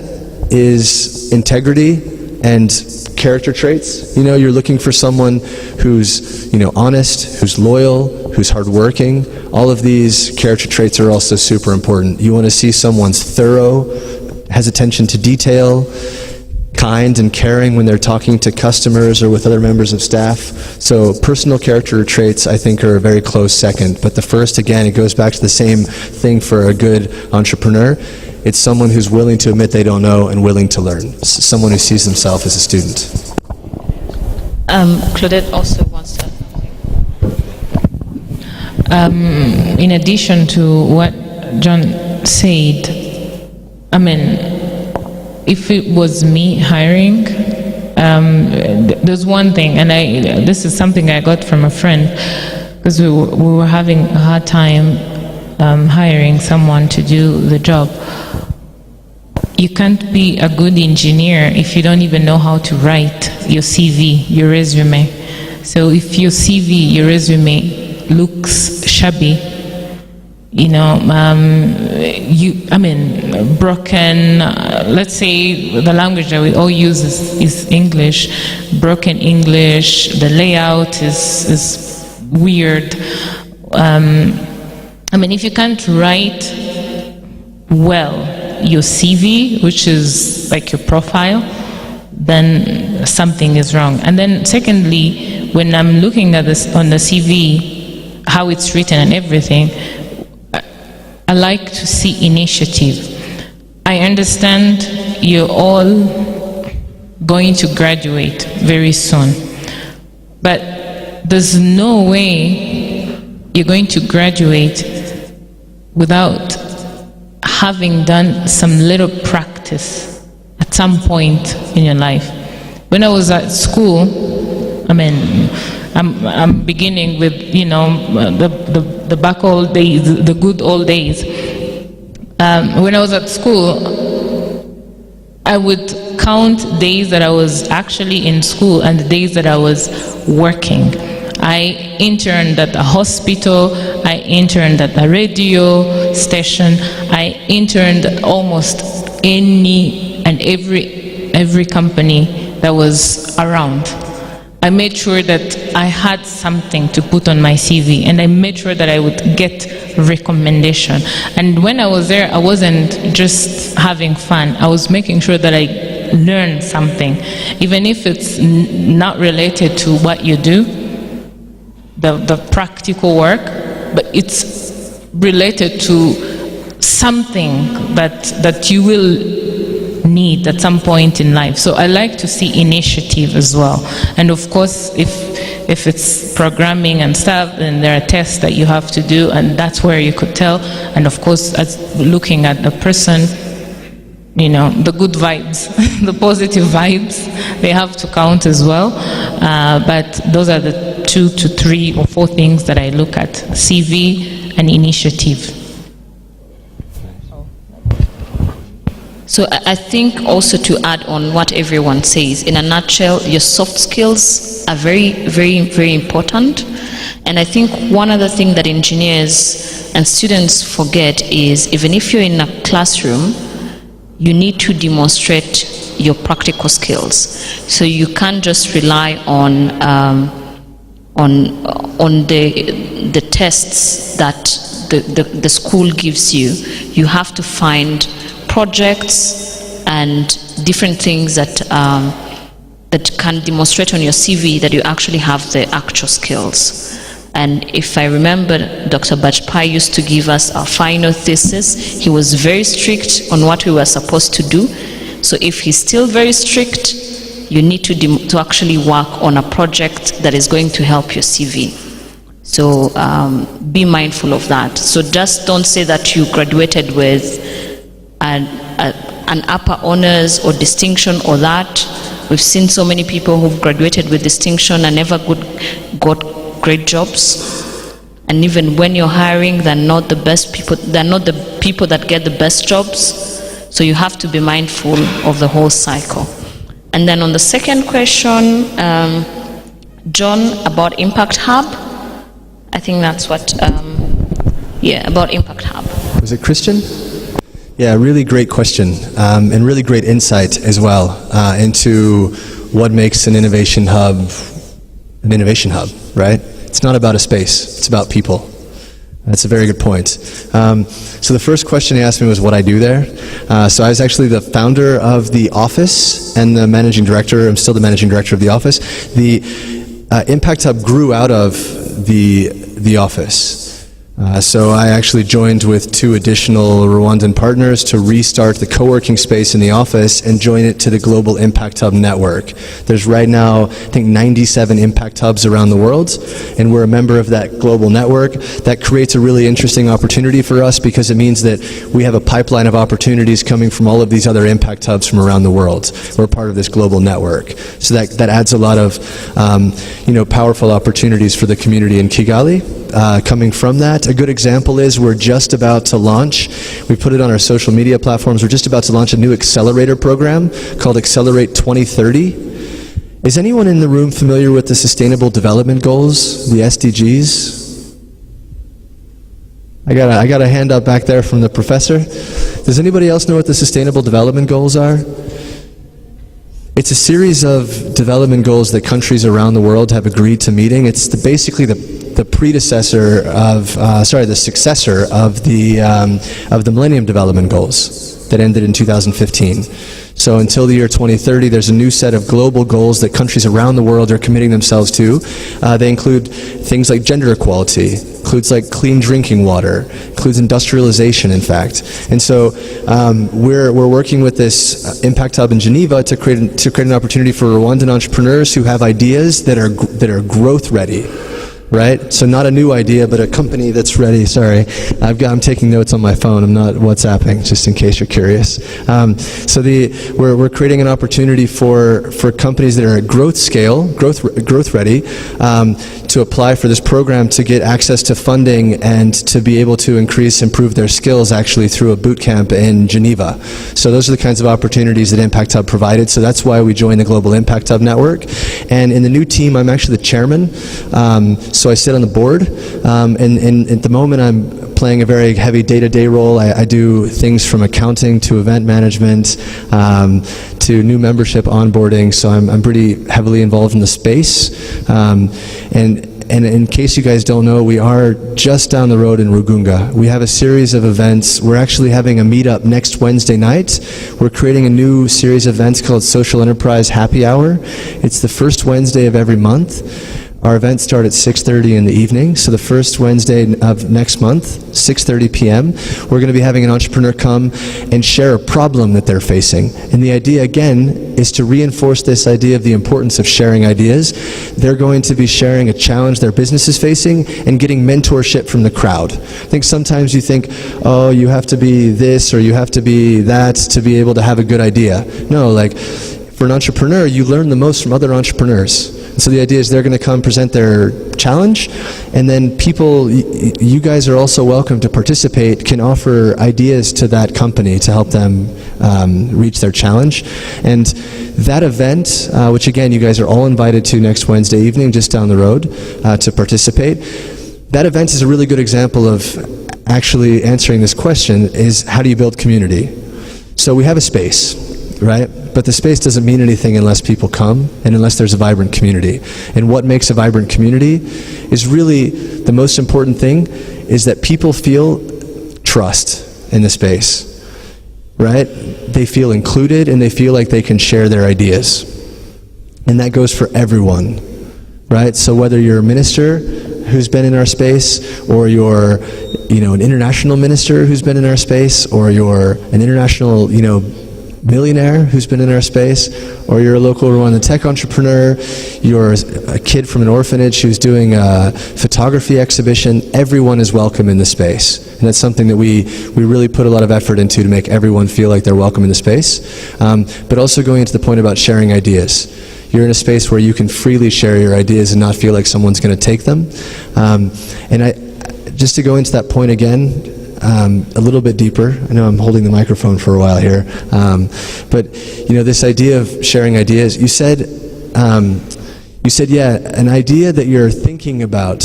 is integrity and character traits. You're looking for someone who's, honest, who's loyal, who's hardworking. All of these character traits are also super important. You want to see someone's thorough, has attention to detail, kind and caring when they're talking to customers or with other members of staff. So personal character traits, I think, are a very close second. But the first, again, it goes back to the same thing for a good entrepreneur. It's someone who's willing to admit they don't know and willing to learn. Someone who sees themselves as a student. Claudette also wants to. In addition to what John said, if it was me hiring, there's one thing, and this is something I got from a friend, because we were having a hard time hiring someone to do the job. you can't be a good engineer if you don't even know how to write your CV, your resume. So if your CV, your resume looks shabby, you know, broken, let's say the language that we all use is English, broken English, the layout is weird. If you can't write well your CV, which is like your profile, then something is wrong. And then secondly, when I'm looking at this on the CV, how it's written and everything, I like to see initiative. I understand you're all going to graduate very soon, but there's no way you're going to graduate without having done some little practice at some point in your life. When I was at school, I'm beginning with, the back old days, the good old days. When I was at school, I would count days that I was actually in school and the days that I was working. I interned at a hospital, I interned at a radio station, I interned at almost any and every company that was around. I made sure that I had something to put on my CV, and I made sure that I would get recommendation. And when I was there, I wasn't just having fun. I was making sure that I learned something, even if it's not related to what you do, the practical work, but it's related to something that you will need at some point in life. So I like to see initiative as well. And of course, if it's programming and stuff, then there are tests that you have to do, and that's where you could tell. And of course, as looking at the person, the good vibes, the positive vibes, they have to count as well. But those are the 2 to 3 or 4 things that I look at: CV and initiative. So I think also to add on what everyone says, in a nutshell, your soft skills are very, very, very important. And I think one other thing that engineers and students forget is, even if you're in a classroom, you need to demonstrate your practical skills. So you can't just rely on the tests that the school gives you. You have to find projects and different things that can demonstrate on your CV that you actually have the actual skills. And if I remember, Dr. Bajpai used to give us our final thesis. He was very strict on what we were supposed to do. So if he's still very strict, you need to actually work on a project that is going to help your CV. So be mindful of that. So just don't say that you graduated with an upper honors or distinction or that. We've seen so many people who've graduated with distinction and never got great jobs. And even when you're hiring, they're not the best people. They're not the people that get the best jobs. So you have to be mindful of the whole cycle. And then on the second question, John, about Impact Hub. I think that's what, about Impact Hub. Was it Christian? Yeah, really great question, and really great insight as well into what makes an innovation hub, right? It's not about a space, it's about people. That's a very good point. So the first question he asked me was what I do there. So I was actually the founder of the office and the managing director. I'm still the managing director of the office. The Impact Hub grew out of the office. So I actually joined with 2 additional Rwandan partners to restart the co-working space in the office and join it to the Global Impact Hub network. There's right now, I think, 97 Impact Hubs around the world, and we're a member of that global network. That creates a really interesting opportunity for us because it means that we have a pipeline of opportunities coming from all of these other Impact Hubs from around the world. We're part of this global network. So that adds a lot of powerful opportunities for the community in Kigali. coming from that. A good example is we're just about to launch, we put it on our social media platforms, we're just about to launch a new accelerator program called Accelerate 2030. Is anyone in the room familiar with the Sustainable Development Goals, the SDGs? I got a hand up back there from the professor. Does anybody else know what the Sustainable Development Goals are? It's a series of development goals that countries around the world have agreed to meeting. It's basically the predecessor of, the successor of the Millennium Development Goals that ended in 2015. So until the year 2030, there's a new set of global goals that countries around the world are committing themselves to. They include things like gender equality, includes like clean drinking water, includes industrialization, in fact. And so we're working with this Impact Hub in Geneva to create an opportunity for Rwandan entrepreneurs who have ideas that are growth ready. Right? So not a new idea, but a company that's ready. Sorry, I'm taking notes on my phone. I'm not WhatsApping, just in case you're curious. So we're creating an opportunity for companies that are at growth scale, growth ready, to apply for this program to get access to funding and to be able to improve their skills actually through a boot camp in Geneva. So those are the kinds of opportunities that Impact Hub provided. So that's why we joined the Global Impact Hub Network. And in the new team, I'm actually the chairman. So I sit on the board, and at the moment I'm playing a very heavy day-to-day role. I do things from accounting to event management to new membership onboarding, so I'm pretty heavily involved in the space. And in case you guys don't know, we are just down the road in Rugunga. We have a series of events. We're actually having a meetup next Wednesday night. We're creating a new series of events called Social Enterprise Happy Hour. It's the first Wednesday of every month. Our events start at 6:30 in the evening, so the first Wednesday of next month, 6:30 p.m., we're going to be having an entrepreneur come and share a problem that they're facing. And the idea, again, is to reinforce this idea of the importance of sharing ideas. They're going to be sharing a challenge their business is facing and getting mentorship from the crowd. I think sometimes you think, oh, you have to be this or you have to be that to be able to have a good idea. No, like, for an entrepreneur, you learn the most from other entrepreneurs. So the idea is they're going to come present their challenge, and then people, you guys are also welcome to participate, can offer ideas to that company to help them reach their challenge. And that event, which again you guys are all invited to next Wednesday evening just down the road to participate, that event is a really good example of actually answering this question, is how do you build community? So we have a space, right? But the space doesn't mean anything unless people come and unless there's a vibrant community. And what makes a vibrant community is really the most important thing, is that people feel trust in the space, right? They feel included and they feel like they can share their ideas. And that goes for everyone, right? So whether you're a minister who's been in our space, or you're, an international minister who's been in our space, or you're an international, millionaire who's been in our space, or you're a local Rwandan tech entrepreneur, you're a kid from an orphanage who's doing a photography exhibition, everyone is welcome in the space. And that's something that we really put a lot of effort into to make everyone feel like they're welcome in the space. But also going into the point about sharing ideas. You're in a space where you can freely share your ideas and not feel like someone's going to take them. Just to go into that point again, a little bit deeper. I know I'm holding the microphone for a while here, but this idea of sharing ideas. You said, yeah, an idea that you're thinking about.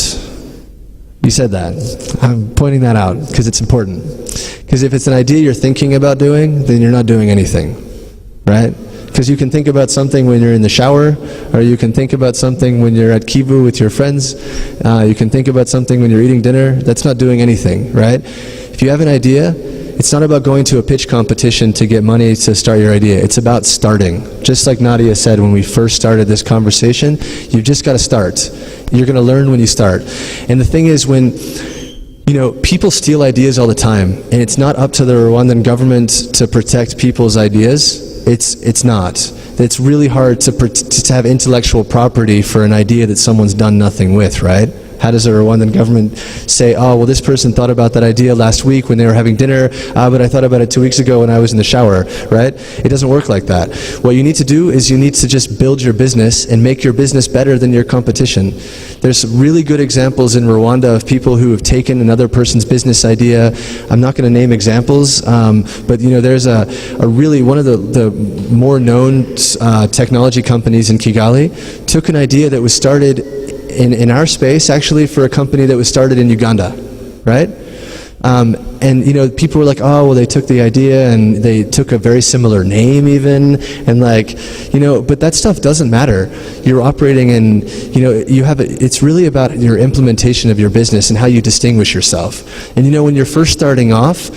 You said that. I'm pointing that out because it's important. Because if it's an idea you're thinking about doing, then you're not doing anything, right? Because you can think about something when you're in the shower, or you can think about something when you're at Kivu with your friends. You can think about something when you're eating dinner. That's not doing anything, right? If you have an idea, it's not about going to a pitch competition to get money to start your idea. It's about starting. Just like Nadia said when we first started this conversation, you've just got to start. You're going to learn when you start. And the thing is, when people steal ideas all the time, and it's not up to the Rwandan government to protect people's ideas. It's not. It's really hard to have intellectual property for an idea that someone's done nothing with, right? How does the Rwandan government say, oh, well, this person thought about that idea last week when they were having dinner, but I thought about it 2 weeks ago when I was in the shower, right? It doesn't work like that. What you need to do is you need to just build your business and make your business better than your competition. There's really good examples in Rwanda of people who have taken another person's business idea. I'm not going to name examples, but there's a really, one of the more known technology companies in Kigali took an idea that was started in our space, actually, for a company that was started in Uganda, right? And people were like, oh, well, they took the idea and they took a very similar name even, and but that stuff doesn't matter. You're operating in, it's really about your implementation of your business and how you distinguish yourself. And when you're first starting off,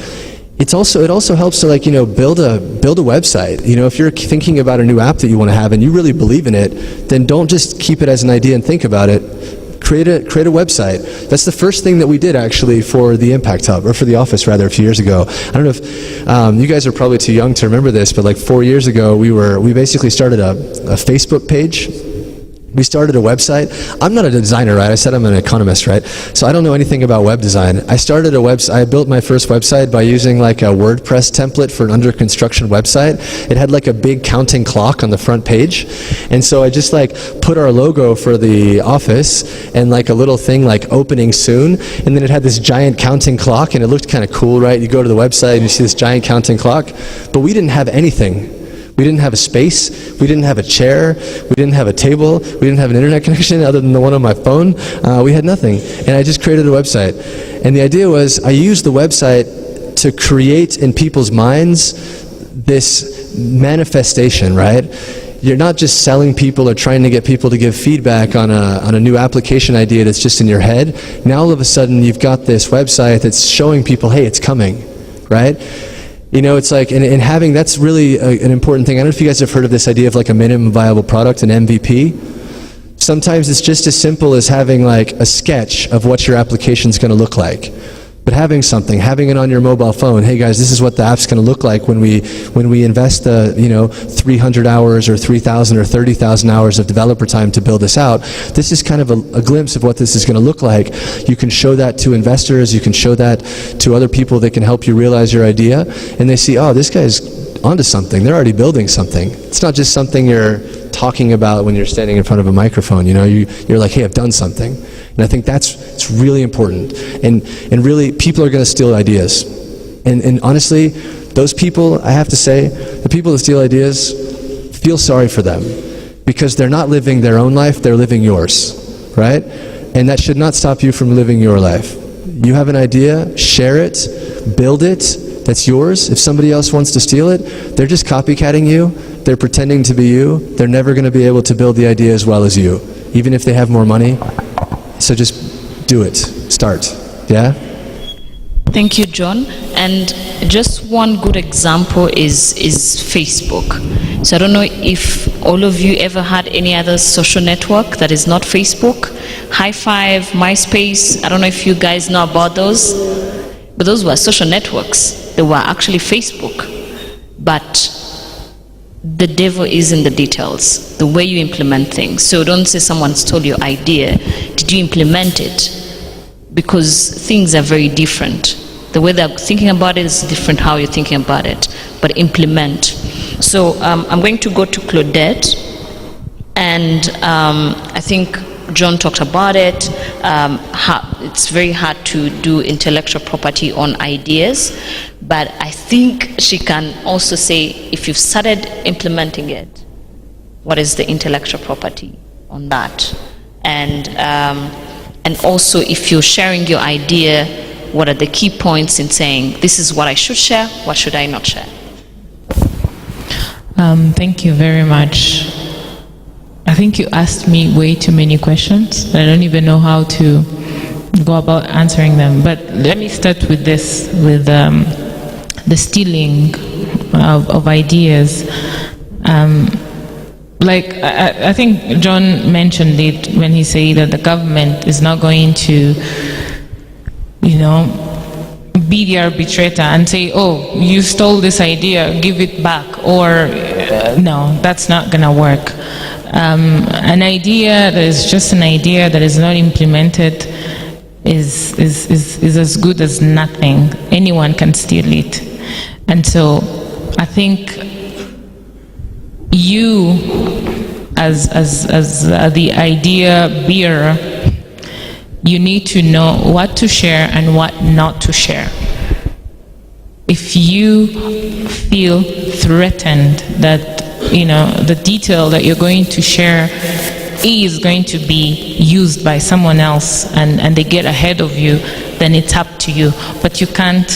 it also helps to build a website. If you're thinking about a new app that you want to have and you really believe in it, then don't just keep it as an idea and think about it. Create a website. That's the first thing that we did actually for the Impact Hub, or for the office rather, a few years ago. I don't know if you guys are probably too young to remember this, but 4 years ago we basically started a Facebook page. We started a website. I'm not a designer, right? I said I'm an economist, right? So I don't know anything about web design. I started a website. I built my first website by using a WordPress template for an under construction website. It had a big counting clock on the front page. And so I just put our logo for the office and a little thing opening soon. And then it had this giant counting clock and it looked kind of cool, right? You go to the website and you see this giant counting clock. But we didn't have anything. We didn't have a space, we didn't have a chair, we didn't have a table, we didn't have an internet connection other than the one on my phone. We had nothing. And I just created a website. And the idea was I used the website to create in people's minds this manifestation, right? You're not just selling people or trying to get people to give feedback on a new application idea that's just in your head. Now all of a sudden you've got this website that's showing people, hey, it's coming, right? It's and having, that's really an important thing. I don't know if you guys have heard of this idea of a minimum viable product, an MVP. Sometimes it's just as simple as having a sketch of what your application's going to look like. But having it on your mobile phone, hey guys, this is what the app's going to look like when we invest the 300 hours or 3,000 or 30,000 hours of developer time to build this out. This is kind of a glimpse of what this is going to look like. You can show that to investors, you can show that to other people that can help you realize your idea, and they see, oh, this guy's onto something. They're already building something. It's not just something you're talking about when you're standing in front of a microphone. You're like, hey, I've done something. And I think it's really important. And really, people are going to steal ideas. And honestly, those people, I have to say, the people that steal ideas, feel sorry for them. Because they're not living their own life, they're living yours, right? And that should not stop you from living your life. You have an idea, share it, build it, that's yours. If somebody else wants to steal it, they're just copycatting you, they're pretending to be you, they're never going to be able to build the idea as well as you, even if they have more money. So just do it, start, yeah? Thank you, John. And just one good example is Facebook. So I don't know if all of you ever had any other social network that is not Facebook. High Five, MySpace, I don't know if you guys know about those, but those were social networks. They were actually Facebook. But the devil is in the details, the way you implement things. So don't say someone stole your idea. Did you implement it? Because things are very different. The way they're thinking about it is different how you're thinking about it. But implement. So I'm going to go to Claudette. And I think John talked about it. It's very hard to do intellectual property on ideas. But I think she can also say, if you've started implementing it, what is the intellectual property on that? And also, if you're sharing your idea, what are the key points in saying, this is what I should share, what should I not share? Thank you very much. I think you asked me way too many questions. I don't even know how to go about answering them. But let me start with this, with the stealing of ideas. I think John mentioned it when he said that the government is not going to, be the arbitrator and say, oh, you stole this idea, give it back, or no, that's not going to work. an idea that is just an idea that is not implemented is as good as nothing. Anyone can steal it. And so I think you, as the idea bearer, you need to know what to share and what not to share. If you feel threatened that the detail that you're going to share is going to be used by someone else and they get ahead of you, then it's up to you. But you can't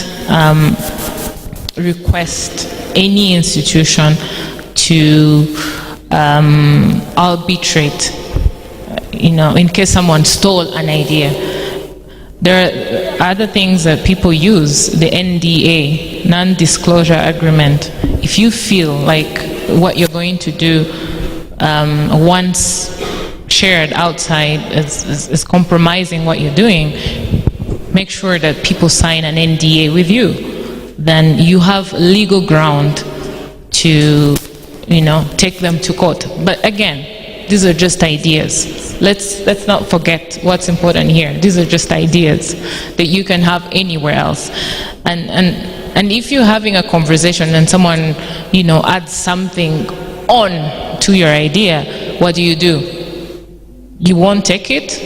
request any institution to arbitrate, in case someone stole an idea. There are other things that people use, the NDA, non-disclosure agreement. If you feel like what you're going to do once shared outside is compromising what you're doing, make sure that people sign an NDA with you. Then you have legal ground to, take them to court. But again, these are just ideas. Let's not forget what's important here. These are just ideas that you can have anywhere else. And if you're having a conversation and someone, adds something on to your idea, what do? You won't take it?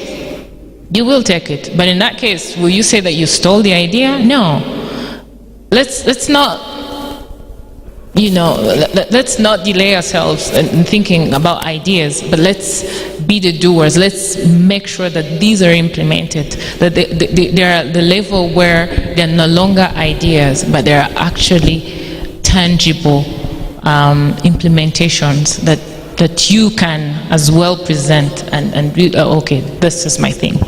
You will take it. But in that case, will you say that you stole the idea? No. Let's not, let's not delay ourselves in thinking about ideas, but let's be the doers. Let's make sure that these are implemented, that they are at the level where they're no longer ideas, but they're actually tangible implementations that you can as well present and okay, this is my thing.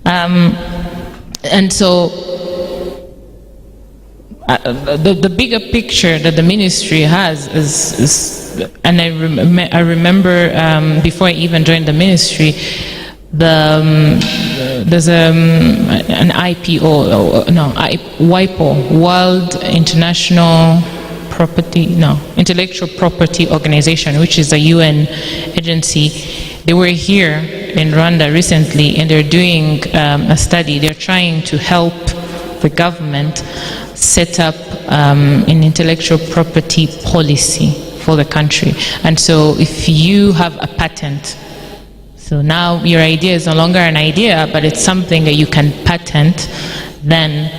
And so the bigger picture that the ministry has is and I remember before I even joined the ministry, there's an WIPO, World International Intellectual Property Organization, which is a UN agency. They were here in Rwanda recently, and they're doing a study. They're trying to help the government set up an intellectual property policy for the country. And so if you have a patent, so now your idea is no longer an idea, but it's something that you can patent, then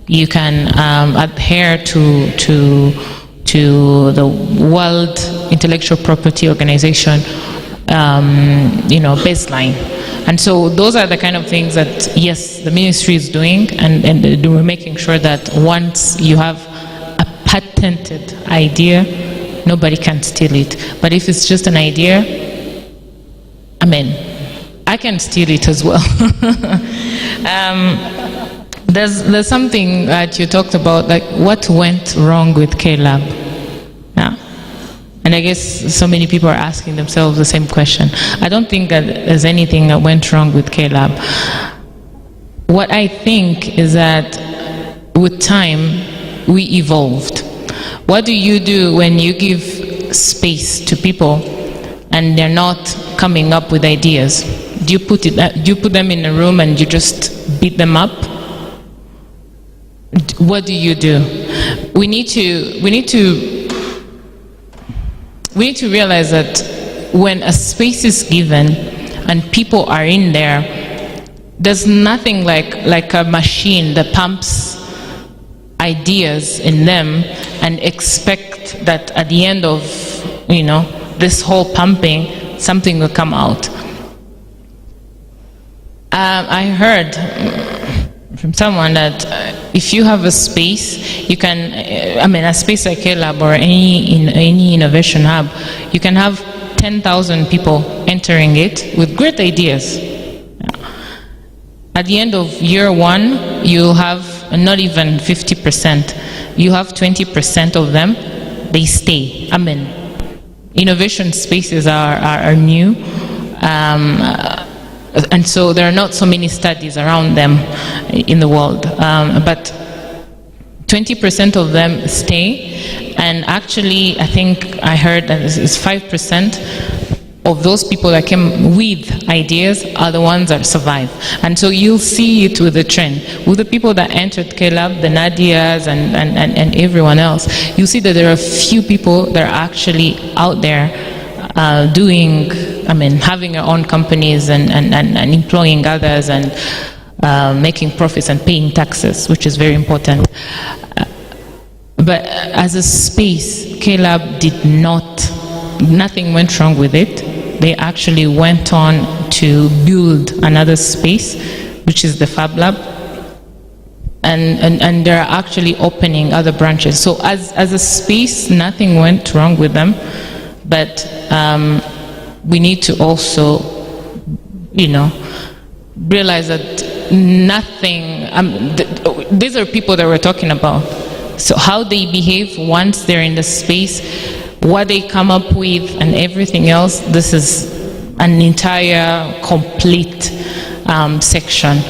you can adhere to the World Intellectual Property Organization baseline. And so those are the kind of things that, yes, the ministry is doing, and we're making sure that once you have a patented idea, nobody can steal it. But if it's just an idea, I can steal it as well. There's something that you talked about, like what went wrong with K-Lab. Yeah. And I guess so many people are asking themselves the same question. I don't think that there's anything that went wrong with K-Lab. What I think is that with time, we evolved. What do you do when you give space to people and they're not coming up with ideas? Do you put them in a room and you just beat them up? What do? We need to realize that when a space is given and people are in there, there's nothing like a machine that pumps ideas in them and expect that at the end of this whole pumping, something will come out. I heard from someone that if you have a space, you can, a space like K-Lab or any innovation hub, you can have 10,000 people entering it with great ideas. At the end of year one, you'll have not even 50%. You have 20% of them, they stay. Innovation spaces are new. And so there are not so many studies around them in the world. But 20% of them stay, and actually I think I heard that it's 5% of those people that came with ideas are the ones that survive. And so you'll see it with the trend. With the people that entered K-Lab, the Nadias and everyone else, you see that there are a few people that are actually out there having their own companies and employing others and making profits and paying taxes, which is very important. But as a space, K-Lab did not, nothing went wrong with it. They actually went on to build another space, which is the Fab Lab. And they're actually opening other branches. So as a space, nothing went wrong with them. But we need to also, realize that nothing, these are people that we're talking about. So how they behave once they're in the space, what they come up with and everything else, this is an entire complete section.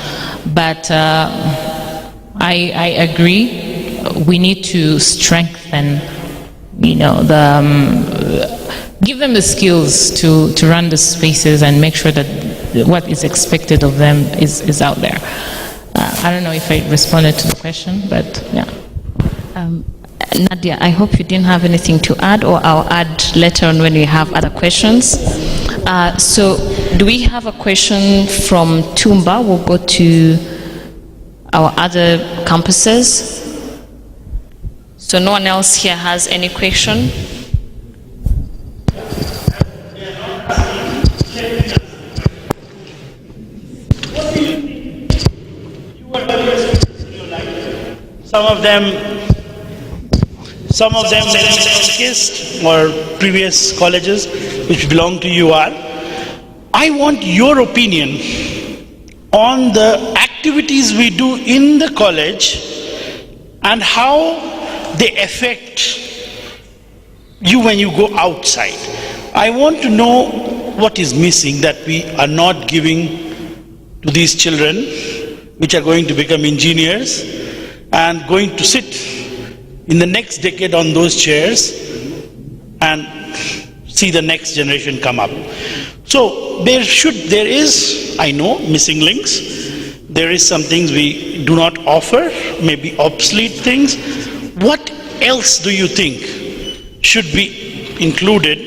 But I agree, we need to strengthen, give them the skills to run the spaces and make sure that what is expected of them is out there. I don't know if I responded to the question, but yeah. Nadia, I hope you didn't have anything to add, or I'll add later on when we have other questions. So do we have a question from Tumba? We'll go to our other campuses. So no one else here has any question? Some of them may be KIST or previous colleges which belong to UR. I want your opinion on the activities we do in the college and how they affect you when you go outside. I want to know what is missing that we are not giving to these children which are going to become engineers and going to sit in the next decade on those chairs and see the next generation come up. So there is, I know, missing links. There is some things we do not offer, maybe obsolete things. What else do you think should be included,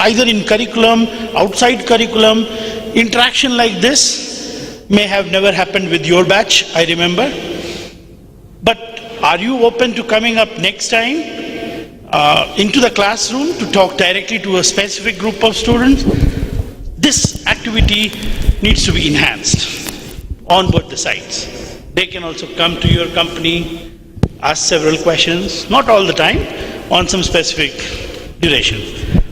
either in curriculum, outside curriculum? Interaction like this may have never happened with your batch, I remember. But are you open to coming up next time into the classroom to talk directly to a specific group of students? This activity needs to be enhanced on both the sides. They can also come to your company, ask several questions, not all the time, on some specific duration.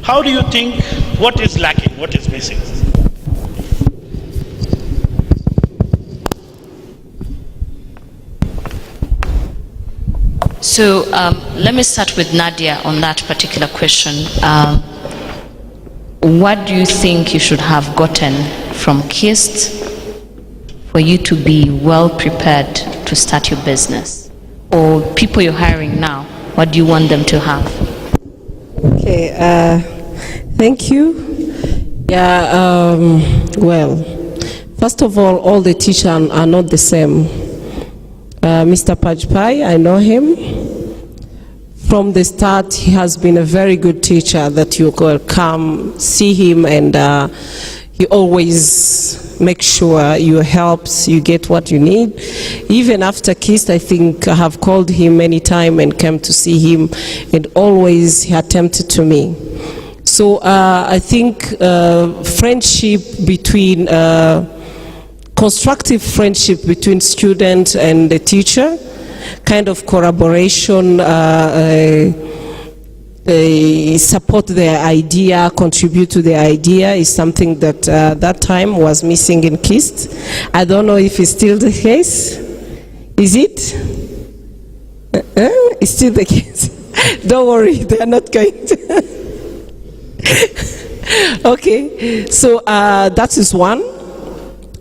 How do you think, what is lacking, what is missing? So let me start with Nadia on that particular question. What do you think you should have gotten from KIST for you to be well prepared to start your business? Or people you're hiring now, what do you want them to have? Okay, thank you. Yeah, well, first of all the teachers are not the same. Mr. Pajpai, I know him. From the start, he has been a very good teacher that you could come see him, and he always makes sure you helps, you get what you need. Even after KIST, I think I have called him many times and came to see him, and always he attempted to me. So I think friendship between, constructive friendship between student and the teacher, kind of collaboration, support their idea, contribute to the idea is something that that time was missing in KIST. I don't know if it's still the case. Is it? It's still the case. Don't worry, they are not going to. Okay, so that is one.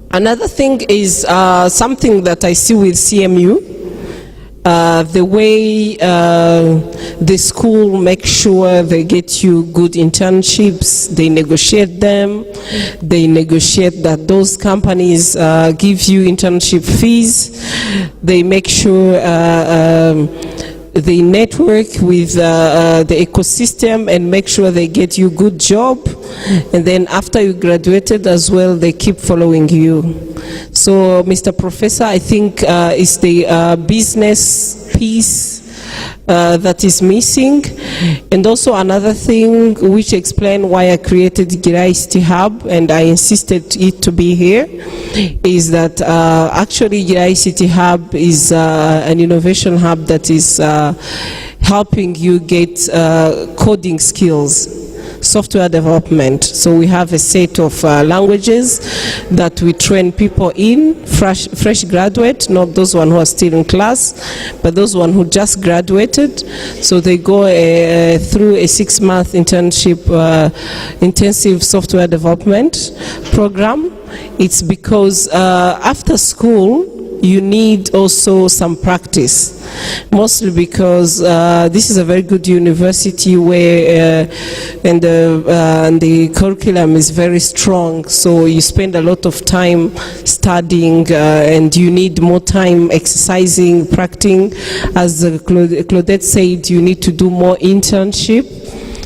Another thing is something that I see with CMU. the way the school makes sure they get you good internships, they negotiate them, they negotiate that those companies give you internship fees, they make sure they network with the ecosystem and make sure they get you good job, and then after you graduated as well, they keep following you. So, Mr. Professor, I think it's the business piece that is missing. And also another thing which explains why I created Girai City Hub and I insisted it to be here is that actually Girai City Hub is an innovation hub that is helping you get coding skills, software development. So we have a set of languages that we train people in, fresh graduate, not those one who are still in class, but those one who just graduated. So they go through a 6-month internship, intensive software development program. It's because after school, you need also some practice, mostly because this is a very good university where and the curriculum is very strong, so you spend a lot of time studying and you need more time exercising, practicing. As Claudette said, you need to do more internship.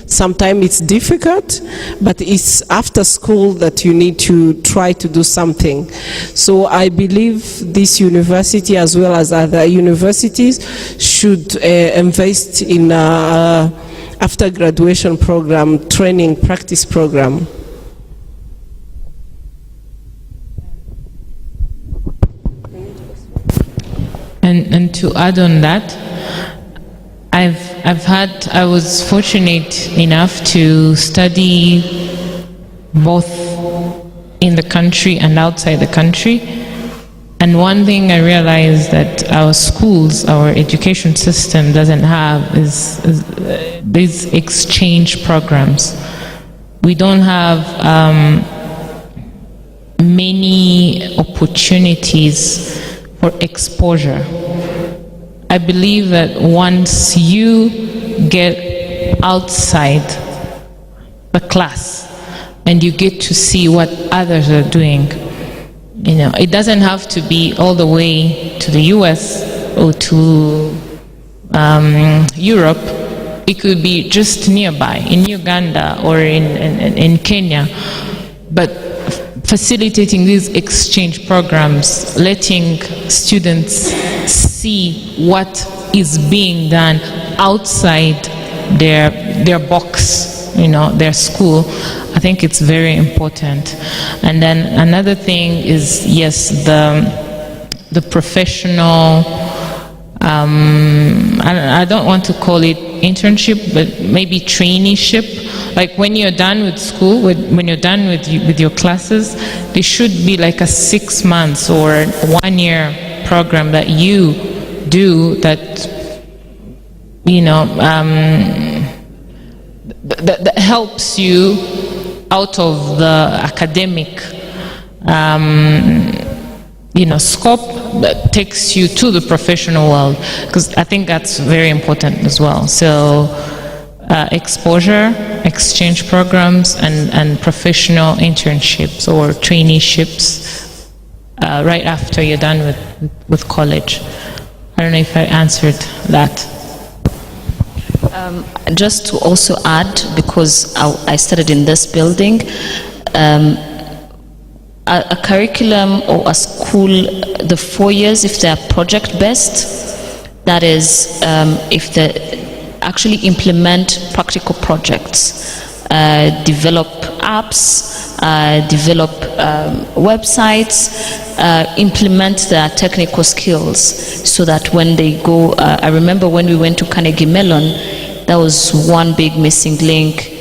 Sometimes it's difficult, but it's after school that you need to try to do something. So I believe this university, as well as other universities, should invest in after graduation program, training, practice program. And to add on that, I was fortunate enough to study both in the country and outside the country. And one thing I realized that our schools, our education system doesn't have is these exchange programs. We don't have many opportunities for exposure. I believe that once you get outside the class and you get to see what others are doing, you know, it doesn't have to be all the way to the US or to Europe. It could be just nearby, in Uganda or in Kenya. But facilitating these exchange programs, letting students see what is being done outside their box, you know, their school, I think it's very important. And then another thing is, yes, the professional, I don't want to call it internship, but maybe traineeship. Like when you're done with school, when you're done with your classes, there should be like a 6 months or 1 year program that you do that, you know, that helps you out of the academic, you know, scope, that takes you to the professional world, because I think that's very important as well. So exposure, exchange programs, and professional internships or traineeships right after you're done with college. I don't know if I answered that. Just to also add, because I studied in this building, a curriculum or a school, the 4 years, if they're project-based, that is, if they actually implement practical projects, develop apps, develop websites, implement their technical skills, so that when they go, I remember when we went to Carnegie Mellon, that was one big missing link.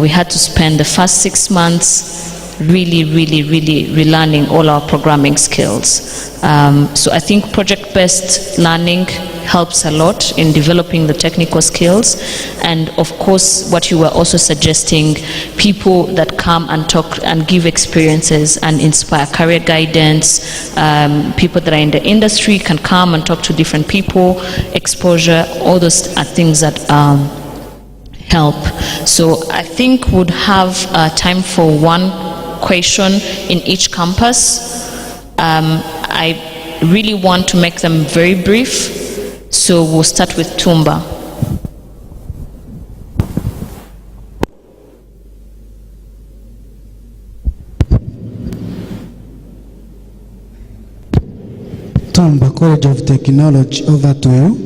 We had to spend the first 6 months really relearning all our programming skills. So I think project-based learning helps a lot in developing the technical skills. And of course, what you were also suggesting, people that come and talk and give experiences and inspire career guidance, people that are in the industry can come and talk to different people, exposure, all those are things that help. So I think we'd have time for one question in each campus. I really want to make them very brief, so we'll start with Tumba. Tumba College of Technology, over to you.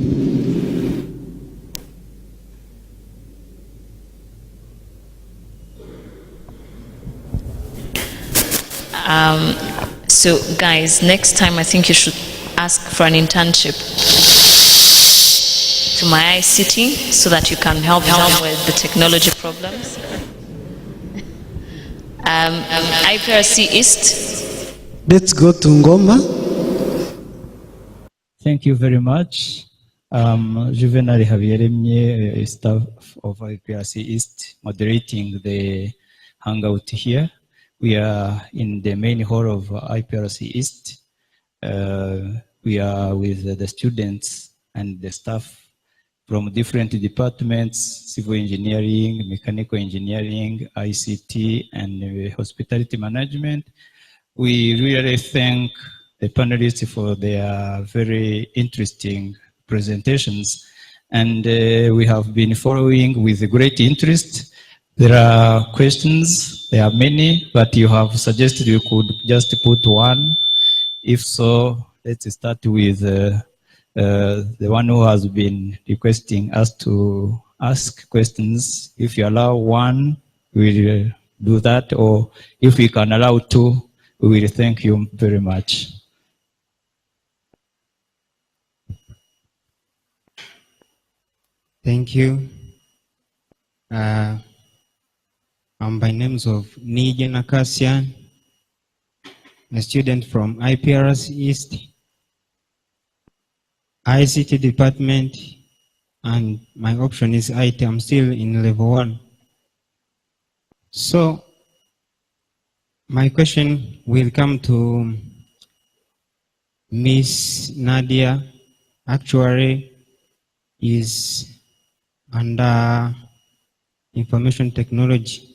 So guys, next time I think you should ask for an internship to my ICT so that you can help them with the technology problems. IPRC East. Let's go to Ngoma. Thank you very much. Juvenal Javieremye, staff of IPRC East, moderating the Hangout here. We are in the main hall of IPRC East. We are with the students and the staff from different departments, civil engineering, mechanical engineering, ICT, and hospitality management. We really thank the panelists for their very interesting presentations. And we have been following with great interest. There are questions, there are many, but you have suggested you could just put one. If so, let's start with the one who has been requesting us to ask questions. If you allow one, we'll do that, or if we can allow two, we will thank you very much. Thank you. I'm by names of Nigen Akasian, a student from IPRS East, ICT department, and my option is IT. I'm still in level 1. So, my question will come to Miss Nadia. Actually, is under information technology.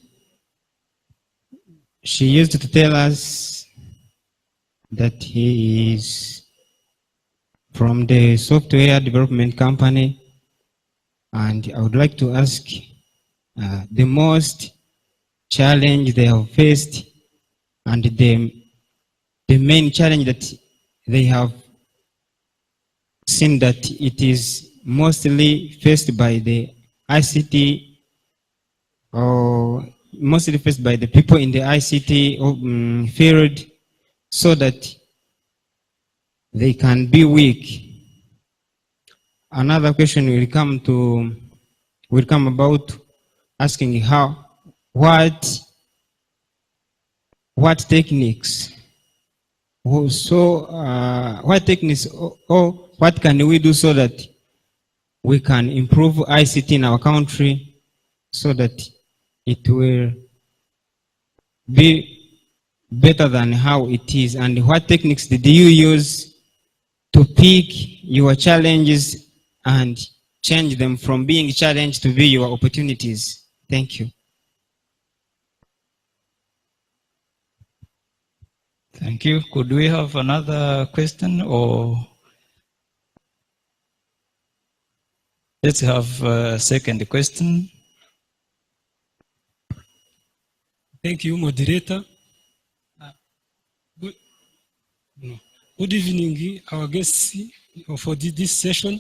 She used to tell us that he is from the software development company, and I would like to ask the most challenge they have faced and the main challenge that they have seen that it is mostly faced by the ICT, or mostly faced by the people in the ICT field, so that they can be weak. Another question will come about asking what techniques, or what can we do so that we can improve ICT in our country so that it will be better than how it is, and what techniques did you use to pick your challenges and change them from being challenged to be your opportunities? Thank you. Thank you. Could we have another question, or let's have a second question? Thank you, moderator. Good evening, our guests for this session.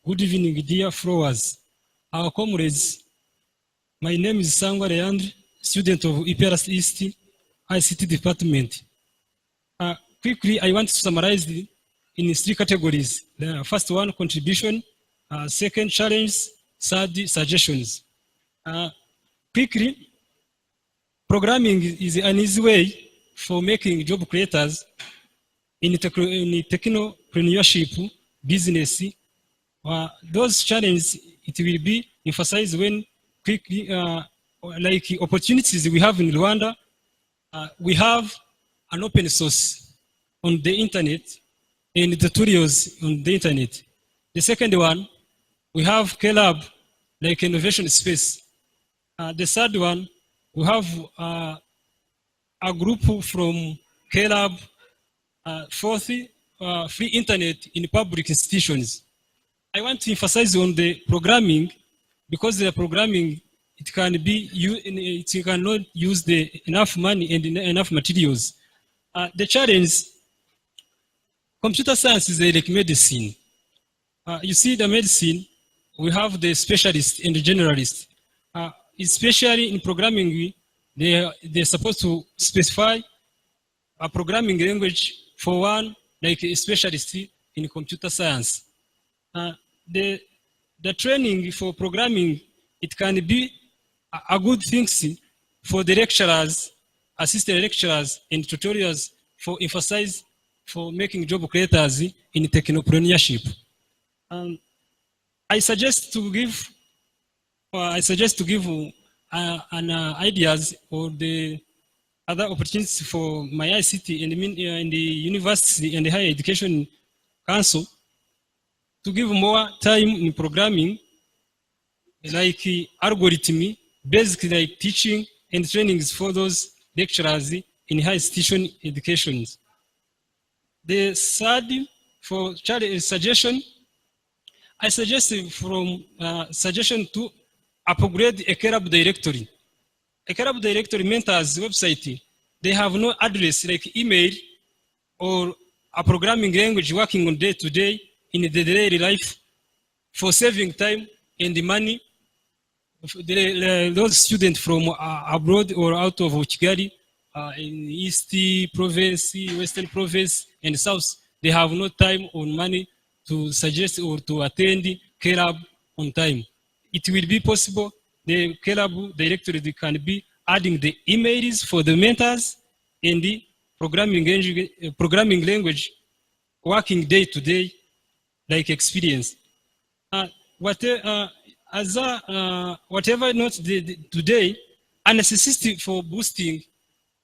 Good evening, dear followers, our comrades. My name is Sangwa Leandre, student of IPRS East ICT department. Quickly, I want to summarize in 3 categories. The first one, contribution. Second, challenge. Third, suggestions. Quickly, programming is an easy way for making job creators in technopreneurship business Those challenges, it will be emphasized when quickly, like opportunities we have in Rwanda, we have an open source on the internet and tutorials on the internet. The second one, we have K-Lab, like innovation space. The third one, we have a group from K-Lab. Fourth, free internet in public institutions. I want to emphasize on the programming, because the programming, it cannot use enough money and enough materials. The challenge, computer science is like medicine. You see the medicine, we have the specialists and the generalists. Especially in programming, they're supposed to specify a programming language for one, like a specialist in computer science. The training for programming, it can be a good thing for the lecturers, assistant lecturers, and tutorials for emphasize for making job creators in technopreneurship. I suggest to give ideas or the other opportunities for my ICT and the university and the higher education council to give more time in programming, like algorithm, basically like teaching and trainings for those lecturers in higher institution education. The third, for suggestion, I suggest from suggestion to upgrade a K-Lab directory. A K-Lab directory mentors website, they have no address like email or a programming language working on day-to-day in the daily life for saving time and the money. Those students from abroad or out of Kigali, in East Province, Western Province, and South, they have no time or money to suggest or to attend K-Lab on time. It will be possible, the K-Lab directory can be adding the emails for the mentors and the programming language working day to day, like experience. Whatever not today, a necessity for boosting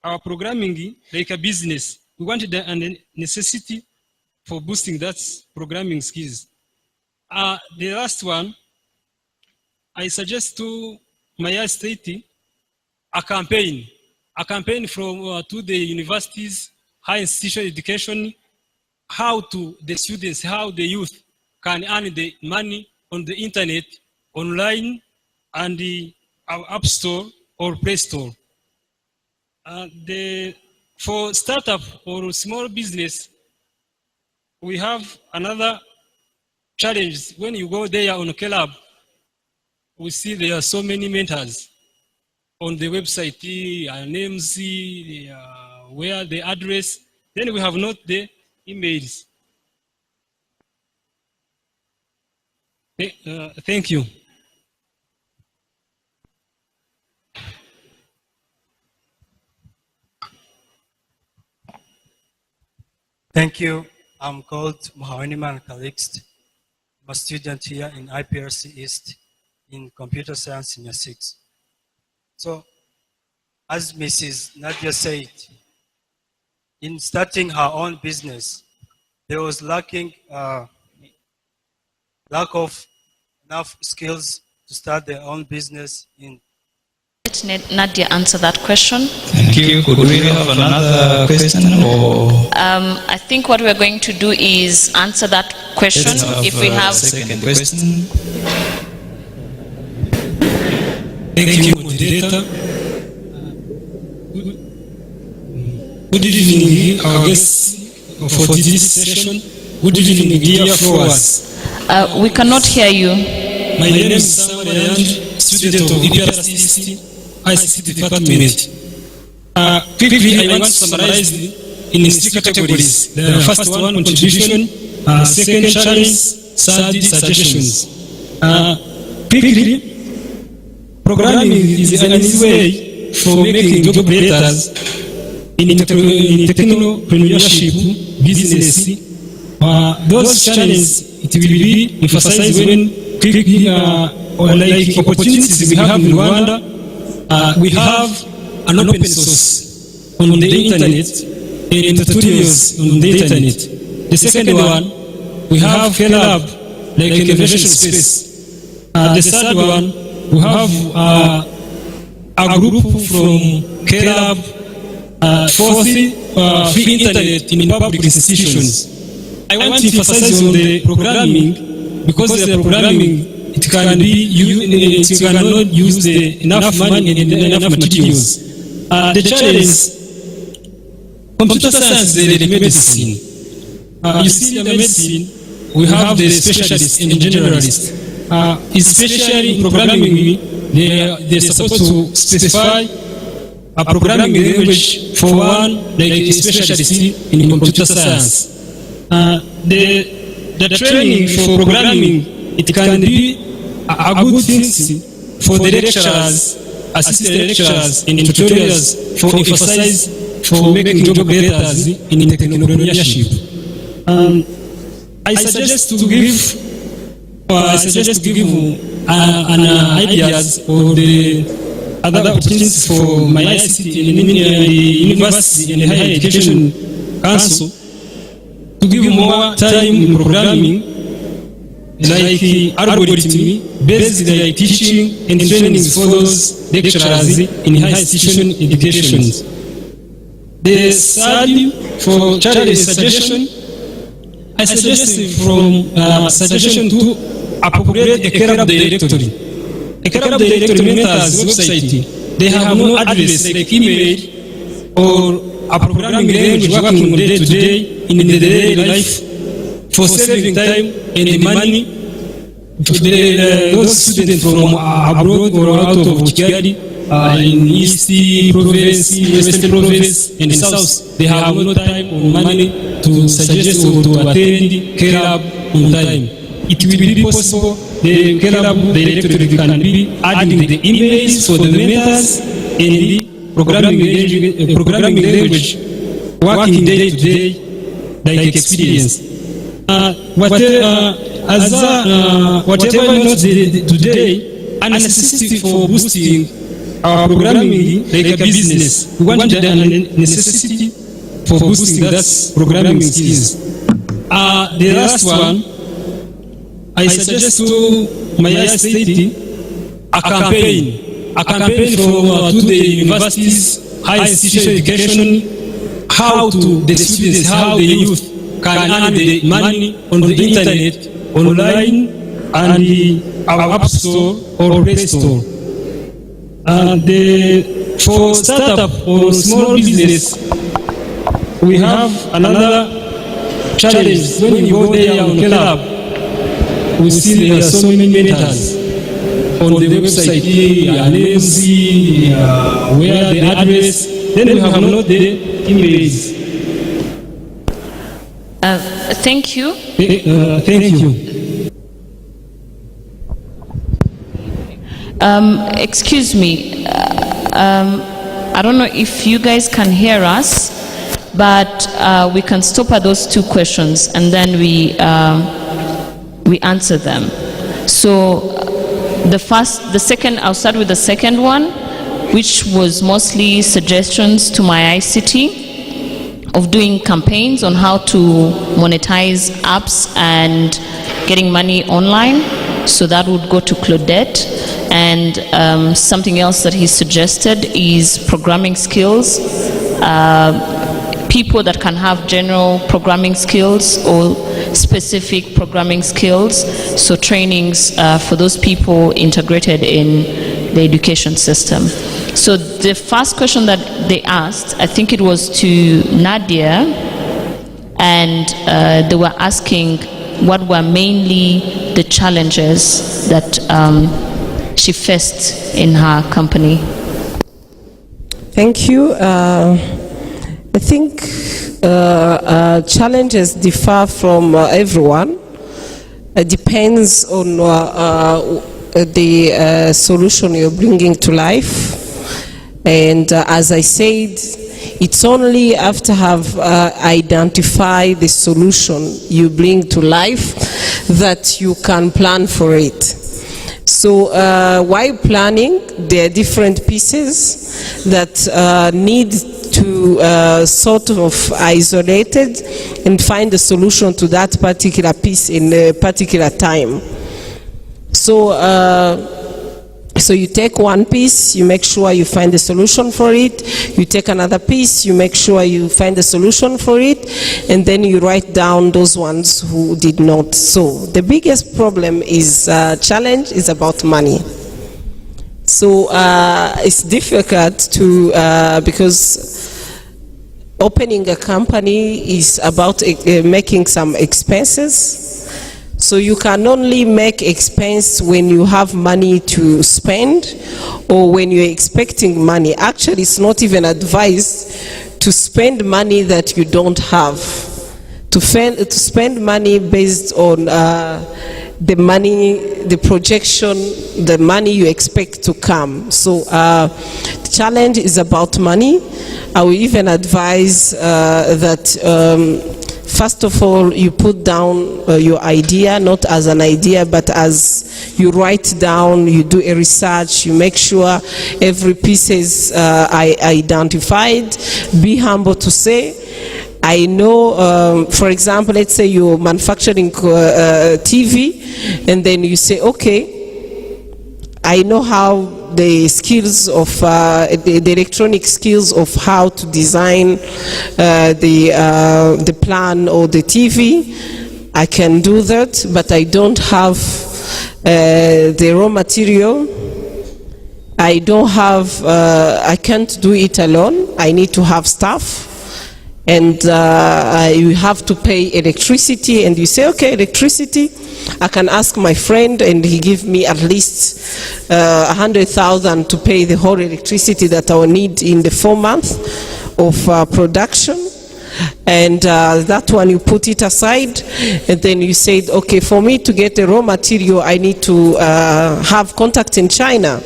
our programming like a business. We wanted a necessity for boosting that programming skills. The last one, I suggest to my state a campaign from to the universities, high institution education, how the students, how the youth can earn the money on the internet, online, and the App Store or Play Store. For startup or small business, we have another challenge. When you go there on K-Lab, we see there are so many mentors on the website, names, where the address. Then we have not the emails. Thank you. Thank you. I'm called Mohawaniman Calixte. I'm a student here in IPRC East in Computer Science Senior 6. So, as Mrs. Nadia said, in starting her own business, there was lack of enough skills to start their own business in. Let Nadia answer that question. Thank you. Could we have another question? I think what we're going to do is answer that question. If we have second question. Thank you, moderator. Good evening, our guests for this session. Good evening, dear followers. We cannot hear you. My name is Samuel Ayand, student of IPRC ICT department. Quickly, I want to summarize in three categories. The first one, contribution, second, challenge, third, suggestions. Quickly, programming is an easy way for making job creators in technopreneurship business. Those challenges, it will be emphasized when or like opportunities we have in Rwanda. We have an open source on the internet and tutorials on the internet. The second one, we have K-Lab, like innovation space. The third one, we have a group from K-Lab, free internet in public institutions. I want to emphasize on the programming, because the programming, it can be used, you cannot use enough money and enough materials. The challenge, computer science is the medicine. You see, in the medicine, we have the specialists and generalists. Especially in programming, they're supposed to specify a programming language for one, like a specialist in computer science. The training for programming, it can be a good thing for the lecturers, assistant lecturers, and tutorials for emphasize for making job creators in technopreneurship. I suggest to give an ideas or the other opportunities for my ICT and the University and the Higher Education Council to give more time in programming, like algorithm based like teaching and trainings for those lecturers in higher institution educations. The third, for child suggestion, I suggest from suggestion to appropriate a K-Lab directory. A K-Lab directory mentors website, they have no address like email or a programming language working day to day in the daily life for saving time and money to those students from abroad or out of Kigali, in East Province, Western Province, and South. They have no time or money to suggest or to attend K-Lab on time. It will be possible the K-Lab directory can be adding the emails for the mentors and the programming language working day to day like experience. Whatever not today, a necessity for boosting our programming like a business. We want a necessity for boosting that programming skills. The last one, I suggest to my state a campaign for to the universities, higher institution education, how to the students, how the youth can earn the money on the internet, online, and our app store or play store. For startup or small business, we have another challenge. When you go there on K-Lab, we see there are so many mentors on the website, names, where the address, then we have not the emails. Thank you. Thank you. Excuse me. I don't know if you guys can hear us, but we can stop at those two questions and then we answer them. So I'll start with the second one, which was mostly suggestions to my ICT of doing campaigns on how to monetize apps and getting money online. So that would go to Claudette. And something else that he suggested is programming skills. People that can have general programming skills or specific programming skills. So trainings for those people integrated in the education system. So the first question that they asked, I think it was to Nadia, and they were asking what were mainly the challenges that she faced in her company. Thank you. I think challenges differ from everyone. It depends on the solution you're bringing to life. And as I said, it's only after have identified the solution you bring to life that you can plan for it. So while planning, there are different pieces that need to sort of isolated and find a solution to that particular piece in a particular time. So you take one piece, you make sure you find a solution for it. You take another piece, you make sure you find a solution for it, and then you write down those ones who did not. So the biggest problem is challenge is about money. So it's difficult to because opening a company is about making some expenses. So you can only make expense when you have money to spend or when you're expecting money. Actually, it's not even advised to spend money that you don't have. To spend money based on the money, the projection, the money you expect to come. So the challenge is about money. I will even advise that first of all, you put down your idea, not as an idea, but as you write down, you do a research, you make sure every piece is identified. Be humble to say, I know, for example, let's say you're manufacturing TV, and then you say, okay, I know how the skills of the electronic skills of how to design the plan or the TV. I can do that, but I don't have the raw material. I don't have. I can't do it alone. I need to have staff. And you have to pay electricity, and you say, okay, electricity, I can ask my friend, and he give me at least 100,000 to pay the whole electricity that I will need in the 4 months of production. And that one you put it aside, and then you said, okay, for me to get the raw material, I need to have contact in China.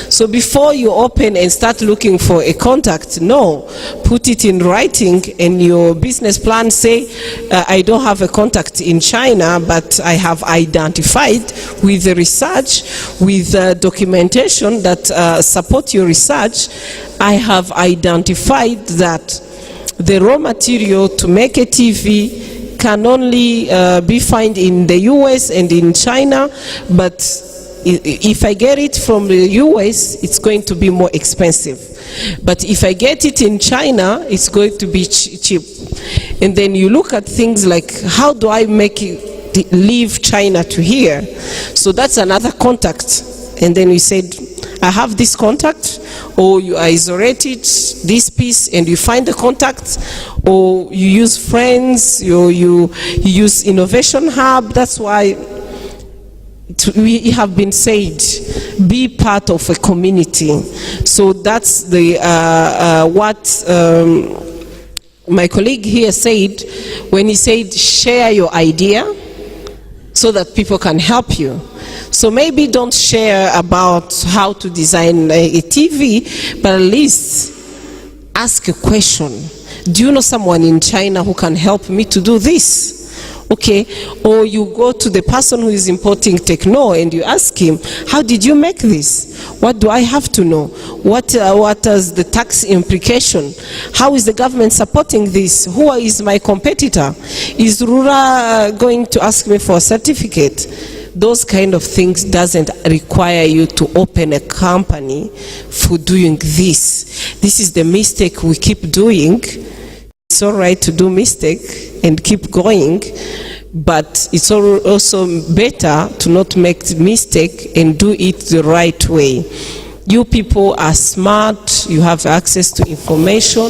So before you open and start looking for a contact, no, put it in writing, and your business plan say, I don't have a contact in China, but I have identified with the research, with documentation that support your research, I have identified that the raw material to make a TV can only be found in the US and in China, but if I get it from the US, it's going to be more expensive. But if I get it in China, it's going to be cheap. And then you look at things like, how do I make it leave China to here? So that's another contact. And then we said, I have this contact, or you isolate it, this piece, and you find the contact, or you use friends, you use innovation hub. That's why we have been said, be part of a community. So that's the what my colleague here said when he said, share your idea so that people can help you. So maybe don't share about how to design a TV, but at least ask a question. Do you know someone in China who can help me to do this? Okay, or you go to the person who is importing techno and you ask him, how did you make this? What do I have to know? What is the tax implication? How is the government supporting this? Who is my competitor? Is Rura going to ask me for a certificate? Those kind of things doesn't require you to open a company for doing this. This is the mistake we keep doing. It's all right to do mistake and keep going, but it's also better to not make the mistake and do it the right way. You people are smart, you have access to information.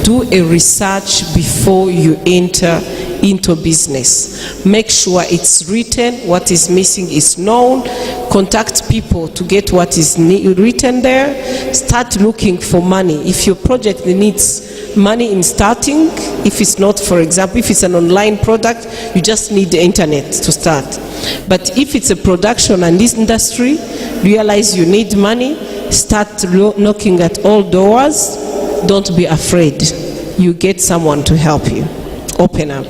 Do a research before you enter into business. Make sure it's written, what is missing is known. Contact people to get what is written there. Start looking for money. If your project needs money in starting, if it's not, for example, if it's an online product, you just need the internet to start. But if it's a production and this industry, realize you need money, start knocking at all doors. Don't be afraid. You get someone to help you. Open up.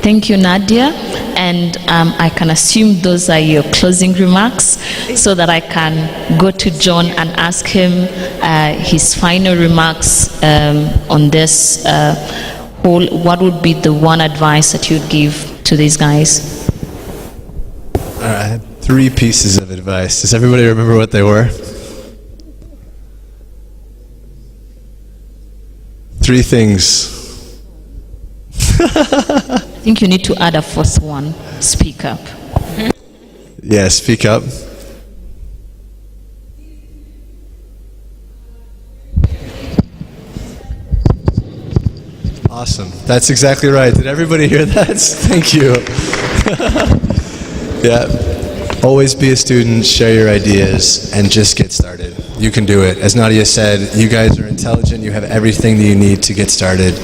Thank you, Nadia. and I can assume those are your closing remarks, so that I can go to John and ask him his final remarks on this whole. What would be the one advice that you'd give to these guys? I have 3 pieces of advice. Does everybody remember what they were? 3 things. I think you need to add a 4th one. Speak up. Yeah, speak up. Awesome. That's exactly right. Did everybody hear that? Thank you. Yeah. Always be a student, share your ideas, and just get started. You can do it. As Nadia said, you guys are intelligent, you have everything that you need to get started.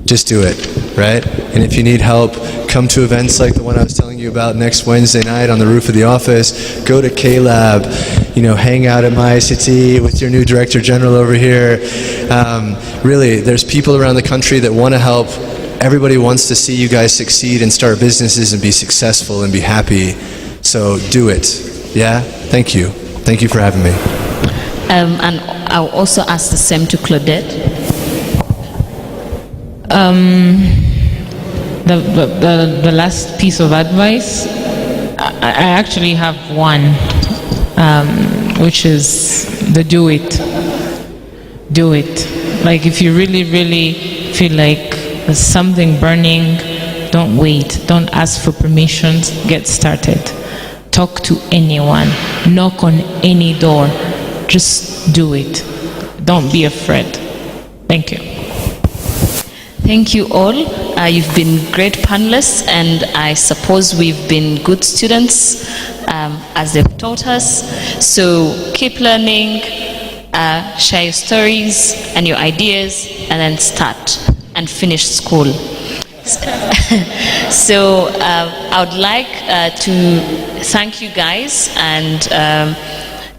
Just do it, right? And if you need help, come to events like the one I was telling you about next Wednesday night on the roof of the office. Go to K-Lab, hang out at my ICT with your new Director General over here. Really, there's people around the country that want to help. Everybody wants to see you guys succeed and start businesses and be successful and be happy. So do it. Yeah? Thank you. Thank you for having me. And I'll also ask the same to Claudette. The last piece of advice, I actually have one, which is the do it. Do it. Like, if you really, really feel like there's something burning, don't wait. Don't ask for permissions. Get started. Talk to anyone. Knock on any door. Just do it. Don't be afraid. Thank you. Thank you all. You've been great panelists, and I suppose we've been good students as they've taught us. So keep learning, share your stories and your ideas, and then start and finish school. So I would like to thank you guys and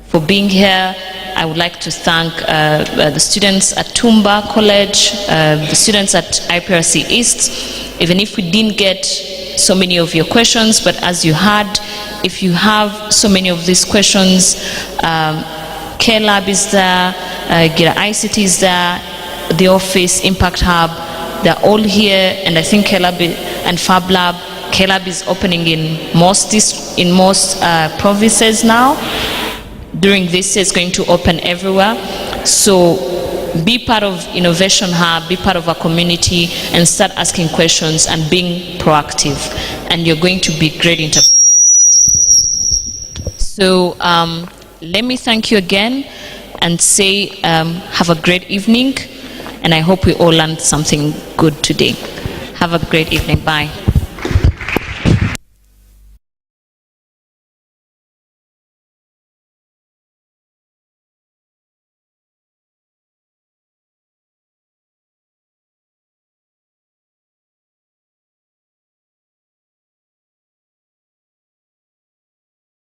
for being here. I would like to thank the students at Tumba College, the students at IPRC East. Even if we didn't get so many of your questions, but as you had, if you have so many of these questions, K-Lab is there, Gira ICT is there, the office, Impact Hub, they're all here, and I think K-Lab and Fab Lab, K-Lab is opening in most provinces now. During this year, it's going to open everywhere. So be part of Innovation Hub, be part of our community, and start asking questions and being proactive. And you're going to be great entrepreneurs. So let me thank you again and say have a great evening. And I hope we all learned something good today. Have a great evening. Bye.